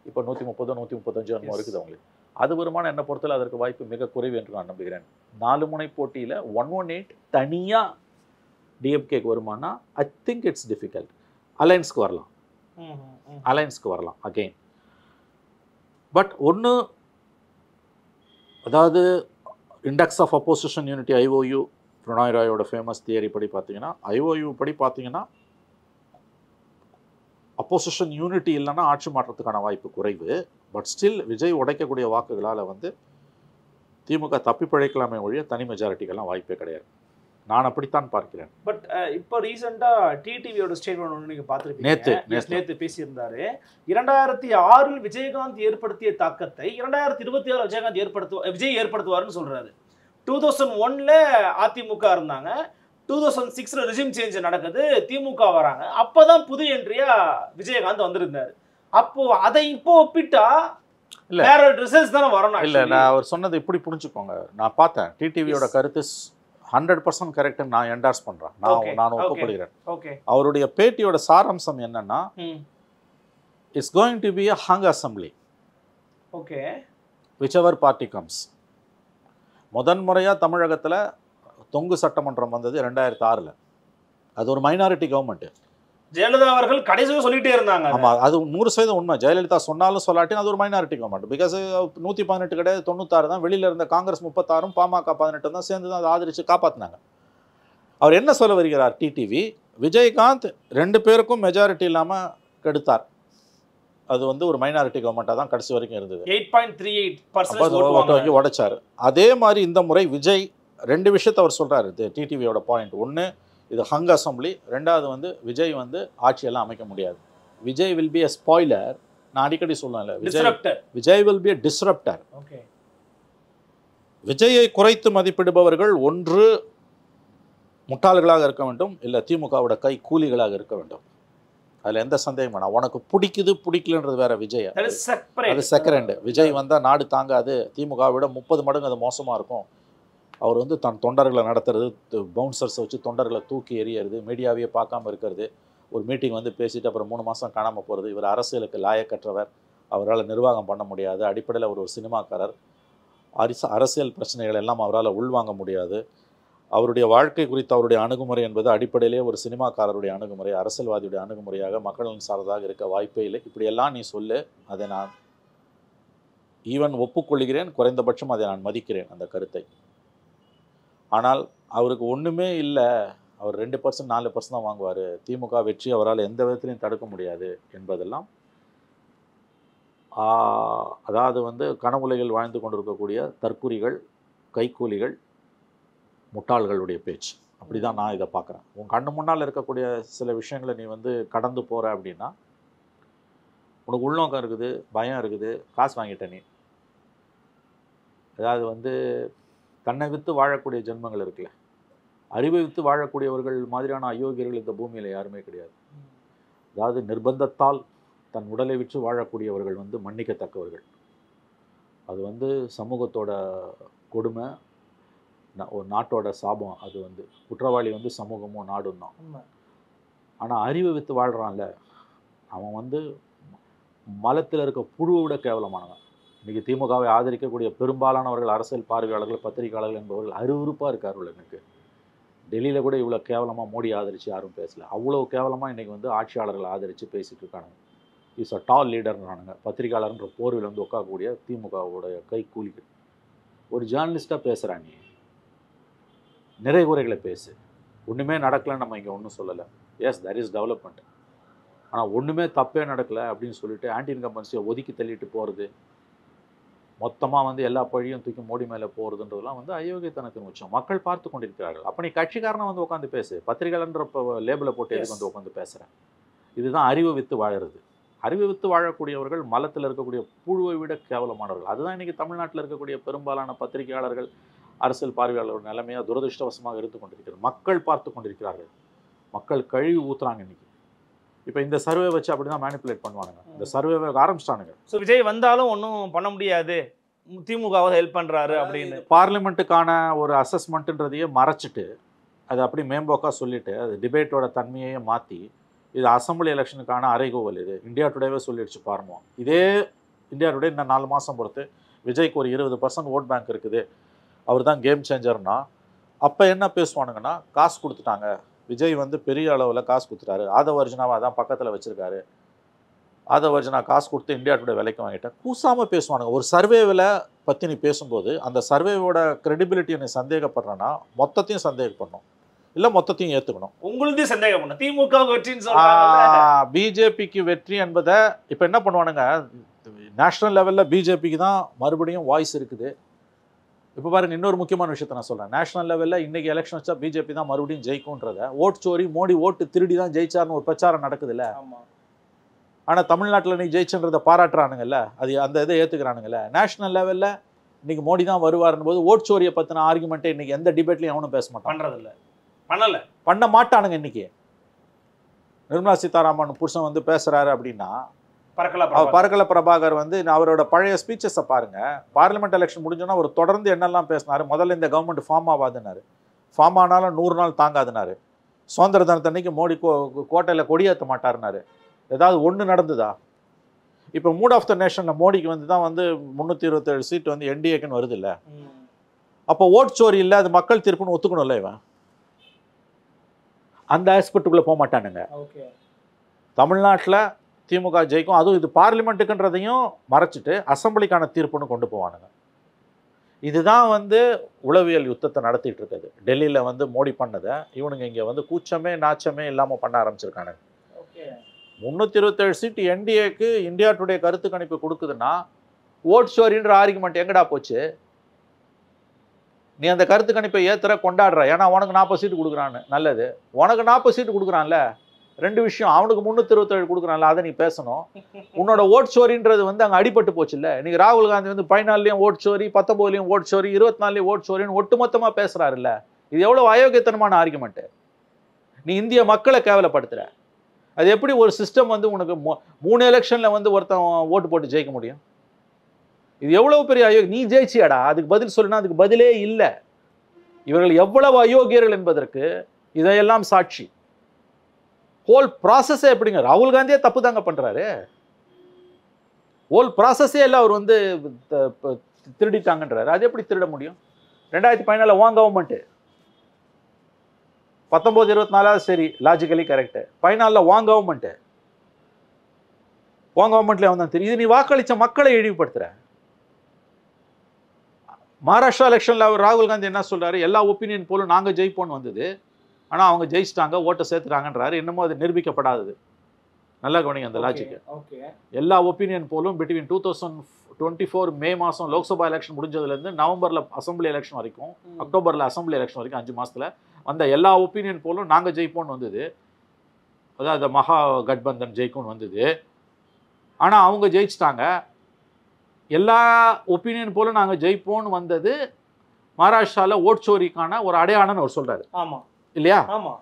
இப்போ 130 135 என்னமோ இருக்குது அவங்களுக்கு. அது வருமானம் என்னை பொறுத்தல அதற்கு வாய்ப்பு மிக குறைவு என்று நான் நம்புகிறேன். 4 முனை போட்டியில் 118 தனியாக டிஎம்கேக்கு வருமானா ஐ திங்க் இட்ஸ் டிஃபிகல்ட். அலையன்ஸ்க்கு வரலாம் அகெயின். பட் ஒன்று, அதாவது index of opposition unity IOU, Pranoy ராயோட ஃபேமஸ் தியரி படி பார்த்தீங்கன்னா, ஐஓயு படி பார்த்தீங்கன்னா அப்போசிஷன் யூனிட்டி இல்லைன்னா ஆட்சி மாற்றத்துக்கான வாய்ப்பு குறைவு. பட் ஸ்டில் விஜய் உடைக்கக்கூடிய வாக்குகளால் வந்து திமுக தப்பி பிழைக்கலாமே ஒழிய தனி மெஜாரிட்டிக்கெல்லாம் வாய்ப்பே கிடையாது. நான் அப்படித்தான் பார்க்கிறேன். பட் இப்போ ரீசெண்டாக டிடிவியோட ஸ்டேட்மெண்ட் ஒன்று நீங்கள் பார்த்துருப்பீங்க, நேற்று பேசியிருந்தாரு. 2006 விஜயகாந்த் ஏற்படுத்திய தாக்கத்தை 2026 விஜய் ஏற்படுத்துவாருன்னு சொல்றாரு. 2001 அதிமுக இருந்தாங்க, 2006 ரெஜிம் சேஞ்ச் நடக்குது, திமுக வராங்க. அப்போதான் புது என்ட்ரியா விஜயகாந்த் வந்திருந்தாரு. அப்போ அதை இப்போ ஒப்பிட்டா வேற ரிசல்ட்ஸ் தானே வரணும். இல்லை, நான் அவர் சொன்னது இப்படி புரிஞ்சுக்கோங்க. நான் பார்த்தேன் டிடிவியோட கருத்து 100% கரெக்ட். நான் என்டார்ஸ் பண்றேன், நான் ஒப்புக்கொள்கிறேன். அவருடைய பேட்டியோட சாராம்சம் என்னன்னா, it's going to be a hung assembly. Okay, whichever party comes. முதன்முறையா தமிழகத்துல தொங்கு சட்டமன்றம் வந்தது 2006. அது ஒரு மைனாரிட்டி கவர்மெண்ட். ஜெயலலிதா அவர்கள் கடைசியாக சொல்லிட்டே இருந்தாங்க. ஆமா, அது 100% உண்மை. ஜெயலலிதா சொன்னாலும் சொல்லாட்டி அது ஒரு மைனாரிட்டி கவர்மெண்ட். பிகாஸ் 118 கிடையாது, 96 தான். வெளியில இருந்த காங்கிரஸ் 36 பாமக 18 தான் சேர்ந்து தான் அதை ஆதரிச்சு காப்பாத்தினாங்க. அவர் என்ன சொல்ல வருகிறார்? டிடிவி விஜயகாந்த் 2 பேருக்கும் மெஜாரிட்டி இல்லாம கெடுத்தார். அது வந்து ஒரு மைனாரிட்டி கவர்மெண்ட்டாக தான் கடைசி வரைக்கும் இருந்தது. 8.38% உடைச்சாரு. அதே மாதிரி இந்த முறை விஜய் 2 விஷயத்தை அவர் சொல்றாரு. டிடிவியோட பாயிண்ட் ஒன்று, இது ஹங் அசம்பிளி. 2வது வந்து விஜய் வந்து ஆட்சியெல்லாம் அமைக்க முடியாது. Vijay will be a spoiler. நான் அடிக்கடி சொல்லுவேன்ல, Vijay will be a disrupter. விஜயை குறைத்து மதிப்பிடுபவர்கள் ஒன்று முட்டாள்களாக இருக்க வேண்டும், இல்லை திமுகவோட கை கூலிகளாக இருக்க வேண்டும். அதில் எந்த சந்தேகம் வேணாம். உனக்கு பிடிக்குது பிடிக்கலன்றது வேற. விஜய் அது செகண்ட். விஜய் வந்தால் நாடு தாங்காது, திமுகவை விட 30 மடங்கு அது மோசமாக இருக்கும். அவர் வந்து தன் தொண்டர்களை நடத்துறது, பவுன்சர்ஸை வச்சு தொண்டர்களை தூக்கி எறியறது, மீடியாவையே பார்க்காம இருக்கிறது, ஒரு மீட்டிங் வந்து பேசிட்டு அப்புறம் 3 மாதம் காணாமல் போகிறது. இவர் அரசியலுக்கு லாயக்கற்றவர், அவரால் நிர்வாகம் பண்ண முடியாது. அடிப்படையில் அவர் ஒரு சினிமாக்காரர். அரசியல் பிரச்சனைகள் எல்லாம் அவரால் உள்வாங்க முடியாது. அவருடைய வாழ்க்கை குறித்த அவருடைய அணுகுமுறை என்பது அடிப்படையிலே ஒரு சினிமாக்காரருடைய அணுகுமுறை, அரசியல்வாதியுடைய அணுகுமுறையாக மக்களின் சார்ந்ததாக இருக்க வாய்ப்பே இல்லை. இப்படியெல்லாம் நீ சொல்லு, அதை நான் ஈவன் ஒப்புக்கொள்கிறேன், குறைந்தபட்சம் அதை நான் மதிக்கிறேன் அந்த கருத்தை. ஆனால் அவருக்கு ஒன்றுமே இல்லை, அவர் 2% 4% தான் வாங்குவார், திமுக வெற்றி அவரால் எந்த விதத்திலையும் தடுக்க முடியாது என்பதெல்லாம் அதாவது வந்து கனவுலையில் வாழ்ந்து கொண்டிருக்கக்கூடிய தற்குறிகள், கைக்கூலிகள், முட்டாள்களுடைய பேச்சு. அப்படி தான் நான் இதை பார்க்குறேன். உன் கண்ணு முன்னால் இருக்கக்கூடிய சில விஷயங்களை நீ வந்து கடந்து போகிற அப்படின்னா உனக்கு உள்நோக்கம் இருக்குது, பயம் இருக்குது, காசு வாங்கிட்ட நீ. அதாவது வந்து தன்னை விற்று வாழக்கூடிய ஜென்மங்கள் இருக்குல்ல, அறிவை விற்று வாழக்கூடியவர்கள் மாதிரியான அயோக்கியர்கள் இந்த பூமியில் யாருமே கிடையாது. அதாவது நிர்பந்தத்தால் தன் உடலை விற்று வாழக்கூடியவர்கள் வந்து மன்னிக்கத்தக்கவர்கள். அது வந்து சமூகத்தோட கொடுமை, ஒரு நாட்டோட சாபம். அது வந்து குற்றவாளி வந்து சமூகமும் நாடும் தான். ஆனால் அறிவை விற்று வாழ்கிறான்ல, அவன் வந்து மலத்தில் இருக்க புழுவை விட கேவலமானவன். இன்றைக்கி திமுகவை ஆதரிக்கக்கூடிய பெரும்பாலானவர்கள் அரசியல் பார்வையாளர்கள், பத்திரிகையாளர்கள் என்பவர்கள் அருவருப்பாக இருக்கார்கள். எனக்கு டெல்லியில் கூட இவ்வளோ கேவலமாக மோடி ஆதரித்து யாரும் பேசலை. அவ்வளோ கேவலமாக இன்றைக்கி வந்து ஆட்சியாளர்கள் ஆதரித்து பேசிகிட்டு இருக்காங்க. இஸ் அ டால் லீடர்ன்றானுங்க. பத்திரிகையாளர்ன்ற போர்வில் வந்து உட்காரக்கூடிய திமுகவுடைய கை கூலிகள். ஒரு ஜேர்னலிஸ்ட்டாக பேசுகிறான், நீ நிறைய குறைகளை பேசு. ஒன்றுமே நடக்கலைன்னு நம்ம இங்கே ஒன்றும் சொல்லலை. Yes, that is development. ஆனால் ஒன்றுமே தப்பே நடக்கலை அப்படின்னு சொல்லிட்டு ஆன்டி இன்கம்பன்சியை ஒதுக்கி தள்ளிட்டு போகிறது, மொத்தமாக வந்து எல்லா பழியும் தூக்கி மோடி மேலே போகிறதுன்றதுலாம் வந்து அயோக்கியத்தனத்தின் உச்சம். மக்கள் பார்த்து கொண்டிருக்கிறார்கள். அப்போ நீ கட்சிக்காரனை வந்து உட்காந்து பேசு, பத்திரிகைன்ற லேபிளை போட்டு எதுக்கு வந்து உட்காந்து பேசுகிறேன்? இதுதான் அறிவு வித்து வாழறது. அறிவு வித்து வாழக்கூடியவர்கள் மலத்தில் இருக்கக்கூடிய புழுவை விட கேவலமானவர்கள். அதுதான் இன்றைக்கி தமிழ்நாட்டில் இருக்கக்கூடிய பெரும்பாலான பத்திரிகையாளர்கள், அரசியல் பார்வையாளர்கள் நிலைமையாக துரதிருஷ்டவசமாக இருந்து கொண்டிருக்கிறது. மக்கள் பார்த்து கொண்டிருக்கிறார்கள். மக்கள் கழுவி ஊற்றுறாங்க இன்றைக்கி. இப்போ இந்த சர்வே வச்சு அப்படி தான் மேனிப்புலேட் பண்ணுவானுங்க. இந்த சர்வேவை ஆரம்பிச்சிட்டானுங்க. ஸோ விஜய் வந்தாலும் ஒன்றும் பண்ண முடியாது, திமுகவை ஹெல்ப் பண்ணுறாரு அப்படின்னு பார்லிமெண்ட்டுக்கான ஒரு அசஸ்மெண்ட்டுன்றதையே மறைச்சிட்டு அதை அப்படி மேம்போக்காக சொல்லிவிட்டு அது டிபேட்டோட தன்மையையே மாற்றி இது அசம்பிளி எலெக்ஷனுக்கான அறைகோவல். இது இந்தியா டுடேவே சொல்லிடுச்சு பாருங்க. இதே இந்தியா டுடே இன்னும் 4 மாதம் பொறுத்து விஜய்க்கு ஒரு 20% ஓட் பேங்க் இருக்குது, அவர் தான் கேம் சேஞ்சர்னா, அப்போ என்ன பேசுவானுங்கன்னா, காசு கொடுத்துட்டாங்க, விஜய் வந்து பெரிய அளவில் காசு கொடுத்துட்டாரு, ஆதவ அர்ஜுனாவை அதான் பக்கத்தில் வச்சுருக்காரு, ஆதவ அர்ஜுனா காசு கொடுத்து இந்தியா டுடே விலைக்கு வாங்கிட்டேன், கூசாமல் பேசுவானுங்க. ஒரு சர்வேவில் பற்றி நீ பேசும்போது அந்த சர்வேவோட கிரெடிபிலிட்டியை நீ சந்தேகப்படுறேன்னா மொத்தத்தையும் சந்தேகப்படணும், இல்லை மொத்தத்தையும் ஏற்றுக்கணும். உங்களுதையும் சந்தேகம் பண்ணணும். திமுக வெற்றின்னு சொல்றாங்க, பிஜேபிக்கு வெற்றி என்பதை இப்போ என்ன பண்ணுவானுங்க, நேஷ்னல் லெவலில் பிஜேபிக்கு தான் மறுபடியும் வாய்ஸ் இருக்குது. இப்போ பாருங்க, இன்னொரு முக்கியமான விஷயத்தை நான் சொல்கிறேன். நேஷனல் லெவலில் இன்றைக்கி எலெக்ஷன் வச்சா பிஜேபி தான் மறுபடியும் ஜெயிக்கும்ன்றத, ஓட் சோரி, மோடி ஓட்டு திருடி தான் ஜெயிச்சார்னு ஒரு பிரச்சாரம் நடக்குதுல்ல. ஆனால் தமிழ்நாட்டில் நீ ஜெயிச்சுன்றதை பாராட்டுறானுங்கல்ல, அது அந்த இதை ஏற்றுக்கிறானுங்கல்ல. நேஷனல் லெவலில் இன்றைக்கி மோடி தான் வருவார்னு போது ஓட் சோரியை பற்றின ஆர்குமெண்ட்டை இன்றைக்கி எந்த டிபேட்லையும் அவனும் பேச மாட்டான், பண்ணுறதில்ல, பண்ணலை, பண்ண மாட்டானுங்க. இன்றைக்கி நிர்மலா சீதாராமன் புருஷன் வந்து பேசுகிறாரு அப்படின்னா, பரக்கல பிரபாகர் வந்து அவரோட பழைய ஸ்பீச்சஸை பாருங்க. பார்லிமெண்ட் எலெக்ஷன் முடிஞ்சோன்னா அவர் தொடர்ந்து என்னெல்லாம் பேசினாரு. முதல்ல இந்த கவர்மெண்ட் ஃபார்ம் ஆகாதுன்னாரு, ஃபார்ம் ஆனாலும் 100 நாள் தாங்காதுனாரு, சுதந்திர தினத்தன்னைக்கு மோடி கோட்டையில் கொடியேற்ற மாட்டாருனாரு. ஏதாவது ஒன்று நடந்துதா? இப்போ மூட் ஆஃப் த நேஷனில் மோடிக்கு வந்து தான் வந்து 327 சீட் வந்து என்டிஏக்குன்னு வருது இல்லை. அப்போ ஓட் சோரி இல்லை, அது மக்கள் தீர்ப்புன்னு ஒத்துக்கணும்ல. இவன் அந்த ஆஸ்பெக்டுக்குள்ளே போக மாட்டானுங்க. தமிழ்நாட்டில் திமுக ஜெயிக்கும், அதுவும் இது பார்லிமெண்ட்டுக்குன்றதையும் மறைச்சிட்டு அசம்பிளிக்கான தீர்ப்புன்னு கொண்டு போவானுங்க. இதுதான் வந்து உளவியல் யுத்தத்தை நடத்திட்டு இருக்குது. டெல்லியில் வந்து மோடி பண்ணதை இவனுங்க இங்கே வந்து கூச்சமே நாச்சமே இல்லாமல் பண்ண ஆரம்பிச்சிருக்கானுங்க. 327 சீட்டு என்டிஏக்கு இந்தியா டுடே கருத்து கணிப்பு கொடுக்குதுன்னா ஓட் ஷோரின்ற ஆர்குமெண்ட் எங்கடா போச்சு? நீ அந்த கருத்து கணிப்பை ஏத்துற கொண்டாடுற, ஏன்னா உனக்கு 40 சீட்டு கொடுக்குறான்னு. நல்லது, உனக்கு 40 சீட்டு கொடுக்குறான்ல, ரெண்டு விஷயம், அவனுக்கு 327 கொடுக்குறான்ல, அதை நீ பேசணும். உன்னோட ஓட் சோரின்றது வந்து அங்கே அடிபட்டு போச்சு இல்லை? இன்னைக்கு ராகுல் காந்தி வந்து 14லையும் ஓட் சோரி, 19லையும் ஓட் சோரி, 24லையும் ஓட் சோரின்னு ஒட்டுமொத்தமாக பேசுறாரு இல்லை? இது எவ்வளோ அயோக்கியத்தனமான ஆர்குமெண்ட்டு. நீ இந்திய மக்களை கேவலப்படுத்துற. அது எப்படி ஒரு சிஸ்டம் வந்து உனக்கு 3 எலெக்ஷனில் வந்து ஒருத்தன் ஓட்டு போட்டு ஜெயிக்க முடியும்? இது எவ்வளவு பெரிய அயோக்கியம். நீ ஜெயிச்சியாடா, அதுக்கு பதில் சொல்லுனா அதுக்கு பதிலே இல்லை. இவர்கள் எவ்வளவு அயோக்கியர்கள் என்பதற்கு இதையெல்லாம் சாட்சி. ஹோல் ப்ராசஸே எப்படிங்க? ராகுல் காந்தியே தப்பு தாங்க பண்றாரு. ஹோல் ப்ராசஸே எல்லாம் அவர் வந்து திருடிட்டாங்கன்றாரு. அது எப்படி திருட முடியும்? 2014 உன் கவர்மெண்ட், 19-24 சரி, லாஜிக்கலி கரெக்ட். 14 உன் கவர்மெண்ட், உன் கவர்மெண்ட்ல வந்தா தெரியும். இது நீ வாக்களிச்ச மக்களை இழிவுபடுத்துற. மகாராஷ்டிரா எலெக்ஷன்ல அவர் ராகுல் காந்தி என்ன சொல்றாரு? எல்லா ஒப்பீனியன் போலும் நாங்க ஜெயிப்போன்னு வந்தது, ஆனா அவங்க ஜெயிச்சிட்டாங்க, ஓட்டை சேர்த்துட்டாங்கன்றாரு. இன்னமும் அது நிரூபிக்கப்படாதது. நல்லா கவனிங்க அந்த லாஜிக். எல்லா ஒப்பீனியன் போலும் பிட்வீன் 2024 மே மாதம் லோக்சபா எலெக்ஷன் முடிஞ்சதுலேருந்து நவம்பரில் அசம்பிளி எலெக்ஷன் வரைக்கும், அக்டோபரில் அசம்பிளி எலெக்ஷன் வரைக்கும் 5 மாதத்தில் வந்த எல்லா ஒப்பீனியன் போலும் நாங்கள் ஜெயிப்போன்னு வந்தது. அதாவது மகா கட்பந்தன் ஜெயிக்கும்னு வந்தது. ஆனால் அவங்க ஜெயிச்சிட்டாங்க. எல்லா ஒப்பீனியன் போலும் நாங்கள் ஜெயிப்போன்னு வந்தது மகாராஷ்டிராவில் ஓட் சோரிக்கான ஒரு அடையாளம்னு அவர் சொல்கிறாரு. ஆமாம் இல்லையா? ஆமாம்.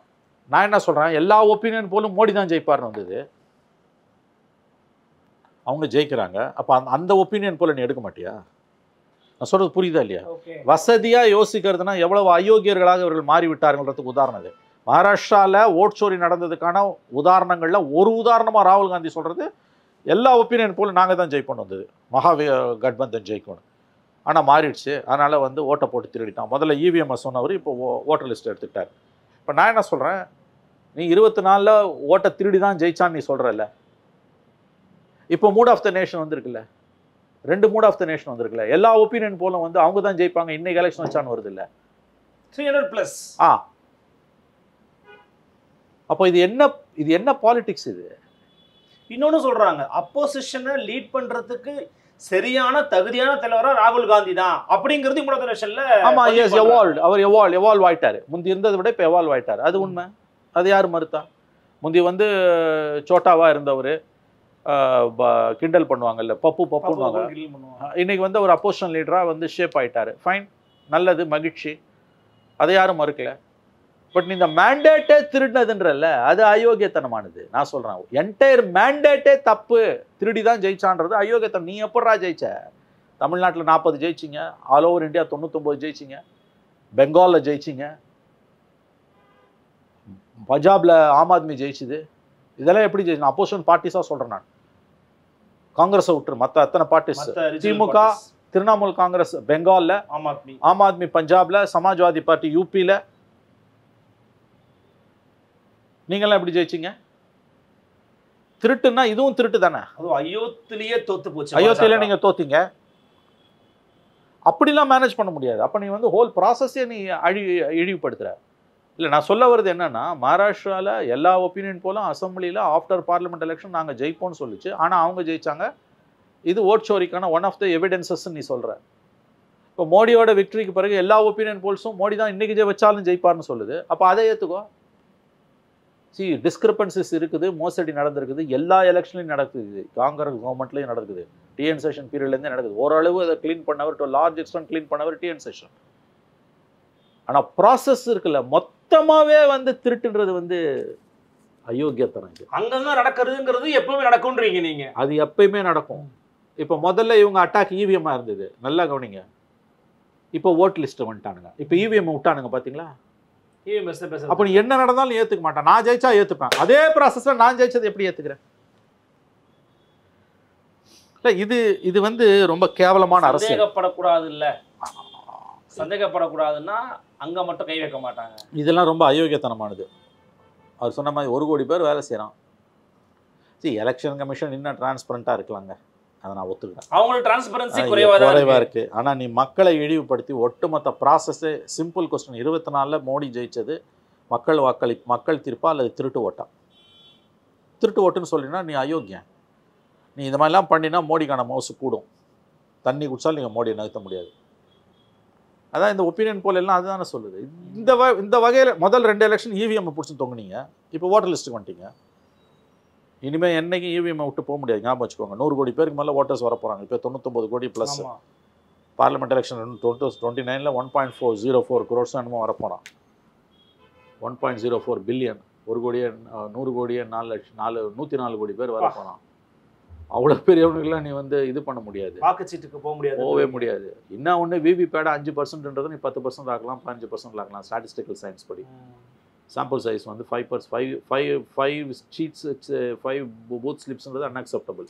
நான் என்ன சொல்கிறேன், எல்லா ஒப்பீனியன் போலும் மோடி தான் ஜெயிப்பார்னு வந்தது. அவங்க ஜெயிக்கிறாங்க. அப்போ அந்த ஒப்பீனியன் போல நீ எடுக்க மாட்டியா? நான் சொல்கிறது புரியுதா இல்லையா? வசதியாக யோசிக்கிறதுனா எவ்வளவு அயோக்கியர்களாக இவர்கள் மாறிவிட்டார்கள்ன்றதுக்கு உதாரணம் இது. மகாராஷ்டிராவில் ஓட் சோரி நடந்ததுக்கான உதாரணங்களில் ஒரு உதாரணமாக ராகுல் காந்தி சொல்கிறது எல்லா ஒப்பீனியன் போல நாங்கள் தான் ஜெயிப்போன்னு வந்தது, மகா கட்பந்தன் ஜெயிக்கணும். ஆனால் மாறிடுச்சு. அதனால் வந்து ஓட்டை போட்டு திருடிட்டான். முதல்ல இவிஎம்ஐ சொன்னவர் இப்போ ஓட்டர் லிஸ்ட் எடுத்துக்கிட்டார். இப்போ நான் என்ன சொல்கிறேன், நீ 24 ஓட்டை திருடி தான் ஜெயிச்சான்னு நீ சொல்கிறல்ல. இப்போ மூட் ஆஃப் த நேஷன் வந்திருக்குல்ல, 2 மூட் ஆஃப் த நேஷன் வந்திருக்குல்ல. எல்லா ஒப்பீனியன் போலும் வந்து அவங்க தான் ஜெயிப்பாங்க, இன்னைக்கு எலெக்ஷன் வச்சான்னு வருது இல்லை? 300+. அப்போ இது என்ன பாலிடிக்ஸ் இது? இன்னொன்னு சொல்றாங்க, அப்போசிஷனை லீட் பண்றதுக்கு சரியான தகுதியான தலைவரா ராகுல் காந்தி தான் அப்படிங்கிறது இம்முடைய எலெக்ஷன்ல. ஆமா, எஸ், அவர் எவால்வ் ஆயிட்டாரு. முந்தி இருந்ததை விட இப்போ எவால்வ் ஆயிட்டாரு. அது உண்மை. அது யார் மறுத்தா? முந்தி வந்து சோட்டாவா இருந்தவர் கிண்டல் பண்ணுவாங்கல்ல, பப்புவாங்க. இன்னைக்கு வந்து ஒரு அப்போசிஷன் லீடராக வந்து ஷேப் ஆயிட்டாரு. ஃபைன், நல்லது, மகிழ்ச்சி. அதை யாரும் மறுக்கல. பட் இந்த மேண்டேட்டே திருடினதுன்றல்ல, அது அயோக்கியத்தனமானது. நான் சொல்றேன், என்டையர் மேண்டேட்டே தப்பு. திருடி தான் ஜெயிச்சான்றது அயோக்கியத்தனம். நீ எப்படா ஜெயிச்ச? தமிழ்நாட்டில் 40 ஜெயிச்சிங்க, ஆல் ஓவர் இந்தியா 99 ஜெயிச்சிங்க, பெங்காலில் ஜெயிச்சிங்க, பஞ்சாப்ல ஆம் ஆத்மி ஜெயிச்சுது. இதெல்லாம் எப்படி ஜெயிச்சு? அப்போசிஷன் பார்ட்டிஸாக சொல்கிறேன் நான். காங்கிரஸை விட்டுரு, மற்ற அத்தனை பார்ட்டிஸ், திமுக, திரிணாமுல் காங்கிரஸ் பெங்காலில், ஆம் ஆத்மி பஞ்சாப்ல, சமாஜ்வாதி பார்ட்டி யூபியில், நீங்களாம் எப்படி ஜெயிச்சிங்க? திருட்டுன்னா இதுவும் திருட்டு தானே. அதுவும் அயோத்திலேயே தோத்து போச்சு. அயோத்தியில நீங்க தோத்தீங்க. அப்படிலாம் மேனேஜ் பண்ண முடியாது. அப்போ நீ வந்து ஹோல் ப்ராசஸே நீ இழிவுபடுத்துற. இல்லை, நான் சொல்ல வருது என்னன்னா, மகாராஷ்டிராவில் எல்லா ஒப்பீனியன் போலும் அசம்பிளியில் ஆஃப்டர் பார்லிமெண்ட் எலெக்ஷன் நாங்கள் ஜெயிப்போம்னு சொல்லிச்சு. ஆனால் அவங்க ஜெயிச்சாங்க. இது ஓட் சோரிக்கான ஒன் ஆஃப் த எவிடன்சஸ் நீ சொல்கிற. இப்போ மோடியோட விக்டரிக்கு பிறகு எல்லா ஒப்பீனியன் போல்ஸும் மோடி தான் இன்னைக்கு வச்சாலும் ஜெயிப்பார்னு சொல்லுது. அப்போ அதை ஏற்றுக்கோ. டிஸ்கிரிப்பன்சிஸ் இருக்குது, மோசடி நடந்திருக்குது, எல்லா எலெக்ஷன்லையும் நடக்குது, காங்கிரஸ் கவர்மெண்ட்லையும் நடக்குது, டிஎன் செஷன் பீரியட்லேருந்தே நடக்குது. ஓரளவு அதை க்ளீன் பண்ணவர், டு லார்ஜ் எக்ஸ்டென்ட் க்ளீன் பண்ணவர் டிஎன் செஷன். ஆனால் ப்ராசஸ் இருக்குல்ல, மொத்தமாகவே வந்து திருட்டுன்றது வந்து அயோக்கியத்தனம். அங்கங்க நடக்கிறதுங்கிறது எப்பவுமே நடக்கும்ன்றீங்க நீங்க. அது எப்பயுமே நடக்கும். இப்போ முதல்ல இவங்க அட்டாக் இவிஎம்மாக இருந்தது, நல்லா கவனிங்க. இப்போ ஓட் லிஸ்ட்டு வந்துட்டானுங்க, இப்போ இவிஎம் விட்டானுங்க, பார்த்தீங்களா? அப்போ நீ என்ன நடந்தாலும் ஏற்றுக்க மாட்டேன். நான் ஜெயிச்சா ஏற்றுப்பேன். அதே ப்ராசஸில் நான் ஜெயிச்சது எப்படி ஏற்றுக்கிறேன்? இல்லை, இது வந்து ரொம்ப கேவலமான அரசு. சந்தேகப்படக்கூடாது. இல்லை, சந்தேகப்படக்கூடாதுன்னா அங்கே மட்டும் கை வைக்க மாட்டாங்க. இதெல்லாம் ரொம்ப அயோக்கியத்தனமானது. அவர் சொன்ன மாதிரி 1 கோடி பேர் வேலை செய்கிறான். எலெக்ஷன் கமிஷன் இன்னும் டிரான்ஸ்பரண்ட்டாக இருக்கலாங்க, அதை நான் ஒத்துக்கிறேன். அவங்களோட டிரான்ஸ்பரன்சி குறைவாக இருக்குது. ஆனால் நீ மக்களை இழிவுபடுத்தி ஒட்டுமொத்த ப்ராசஸே சிம்பிள் கொஸ்டின். 24 மோடி ஜெயிச்சது மக்கள் தீர்ப்பா அல்லது திருட்டு ஓட்டா? திருட்டு ஓட்டுன்னு சொல்லினா நீ அயோக்கியன். நீ இந்த மாதிரிலாம் பண்ணினா மோடிக்கான மவுசு கூடும். தண்ணி குடிச்சாலும் நீங்கள் மோடியை நகர்த்த முடியாது. அதான் இந்த ஒப்பீனியன் போல் எல்லாம் அதுதானே சொல்லுது. இந்த வகையில் முதல் 2 எலெக்ஷன் இவிஎம் பிடிச்சி தொங்குனீங்க, இப்போ ஓட்டர் லிஸ்ட்டுக்கு வந்துட்டீங்க. இனிமேல் என்னைக்கும் இவிஎம் விட்டு போக முடியாது, ஞாபகம் வச்சுக்கோங்க. 100 கோடி பேருக்கு மேலே ஓட்டர்ஸ் வர போகிறாங்க. இப்போ 99 கோடி ப்ளஸ். பார்லிமெண்ட் எலெக்ஷன் 2029 1.404 crores என்னமோ வரப்போகிறான். 1.04 பில்லியன், 1 கோடியே 100 கோடியே 104 கோடி பேர் வர போகிறான். அவ்வளோ பெரியவனுக்குலாம் நீ வந்து இது பண்ண முடியாது, வாக்குச்சீட்டுக்கு போகவே முடியாது. இன்னும் ஒன்று விவிபேட் 5% நீ 10% ஆக்கலாம், 15% ஆக்கலாம். ஸ்டாட்டிஸ்டிக்கல் சயின்ஸ் படி சாம்பிள் சைஸ் வந்து 5 சீட்ஸ் 5 பூத் ஸ்லிப்ஸ்ன்றது அன்அக்செப்டபிள்.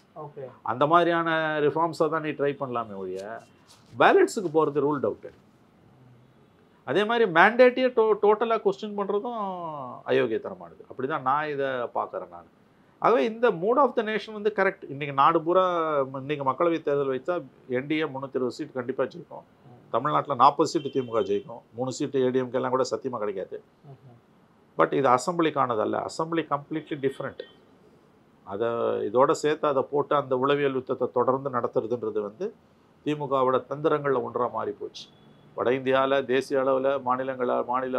அந்த மாதிரியான ரிஃபார்ம்ஸை தான் நீ ட்ரை பண்ணலாமே ஒழிய பேலட்ஸுக்கு போகிறது ரூல் அவுட். அதே மாதிரி மேண்டேட்டியை டோட்டலாக கொஸ்டின் பண்ணுறதும் அயோக்கியத்தனமானது. அப்படி தான் நான் இதை பார்க்குறேன் நான். ஆகவே இந்த மூட் ஆஃப் த நேஷன் வந்து கரெக்ட். இன்றைக்கி நாடு பூரா இன்றைக்கி மக்களவை தேர்தல் வைத்தா என்டிஏ 320 சீட் கண்டிப்பாக ஜெயிக்கும். தமிழ்நாட்டில் 40 சீட்டு திமுக ஜெயிக்கும், 3 சீட்டு ஏடிஎம்கெல்லாம் கூட சத்தியமாக கிடைக்காது. பட் இது அசம்பிளிக்கானதல்ல. Assembly completely different. அதை இதோட சேர்த்து அதை போட்டு அந்த உளவியல் யுத்தத்தை தொடர்ந்து நடத்துறதுன்றது வந்து திமுகவோட தந்திரங்களில் ஒன்றாக மாறி போச்சு. வட இந்தியாவில் தேசிய அளவில் மாநில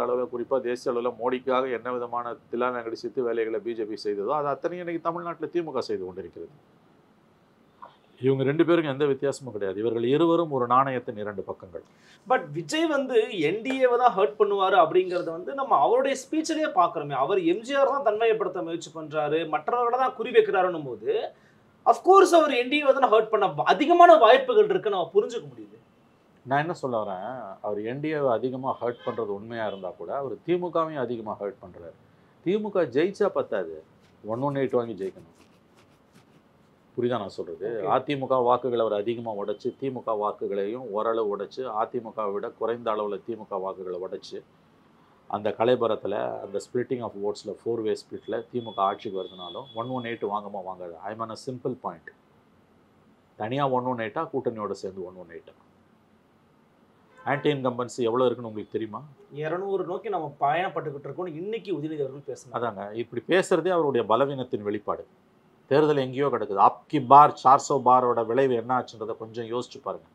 அளவில் குறிப்பாக தேசிய அளவில் மோடிக்காக என்ன விதமான தில்லான கடிசித்து வேலைகளை பிஜேபி செய்ததோ அது அத்தனையும் இன்றைக்கி தமிழ்நாட்டில் திமுக செய்து கொண்டிருக்கிறது. இவங்க 2 பேருக்கும் எந்த வித்தியாசமும் கிடையாது. இவர்கள் இருவரும் ஒரு நாணயத்தின் 2 பக்கங்கள். பட் விஜய் வந்து என்டிஏவை தான் ஹர்ட் பண்ணுவார் அப்படிங்கிறத வந்து நம்ம அவருடைய ஸ்பீச்சிலேயே பார்க்குறோமே. அவர் எம்ஜிஆர் தான் தன்மையப்படுத்த முயற்சி பண்ணுறாரு, மற்றவர்களை தான் குறி வைக்கிறாருன்னும் போது அஃப்கோர்ஸ் அவர் என்டிஏவை தான் ஹர்ட் பண்ண அதிகமான வாய்ப்புகள் இருக்குன்னு நம்ம புரிஞ்சுக்க முடியுது. நான் என்ன சொல்ல வரேன், அவர் என்டிஏவை அதிகமாக ஹர்ட் பண்ணுறது உண்மையாக இருந்தால் கூட அவர் திமுகவையும் அதிகமாக ஹர்ட் பண்ணுறாரு. திமுக ஜெயிச்சா பத்தாது, 118 வாங்கி ஜெயிக்கணும். புரியுதா நான் சொல்கிறது? அதிமுக வாக்குகளை அவர் அதிகமாக உடைச்சு திமுக வாக்குகளையும் ஓரளவு உடைச்சு அதிமுகவை விட குறைந்த அளவில் திமுக வாக்குகளை உடைச்சு அந்த கலைபரத்தில் அந்த ஸ்பிளிட்டிங் ஆஃப் ஓட்ஸில் 4-way ஸ்பிளிட்டில் திமுக ஆட்சிக்கு வருதுனாலும் 118 வாங்கமா வாங்காது. ஐ மீன் அ சிம்பிள் பாயிண்ட். தனியாக 118 கூட்டணியோடு சேர்ந்து 118 ஆன்டி இன்கம்பன்சி எவ்வளோ இருக்குன்னு உங்களுக்கு தெரியுமா? 200 நோக்கி நம்ம பயணப்பட்டுக்கிட்டு இருக்கோம். இன்னைக்கு உதயநிதி அவர்கள் பேசணும். அதாங்க, இப்படி பேசுறதே அவருடைய பலவீனத்தின் வெளிப்பாடு. தேர்தல் எங்கேயோ கிடக்குது. அப்கி பார் 400 பாரோட விளைவு என்ன ஆச்சுன்றதை கொஞ்சம் யோசிச்சு பாருங்க.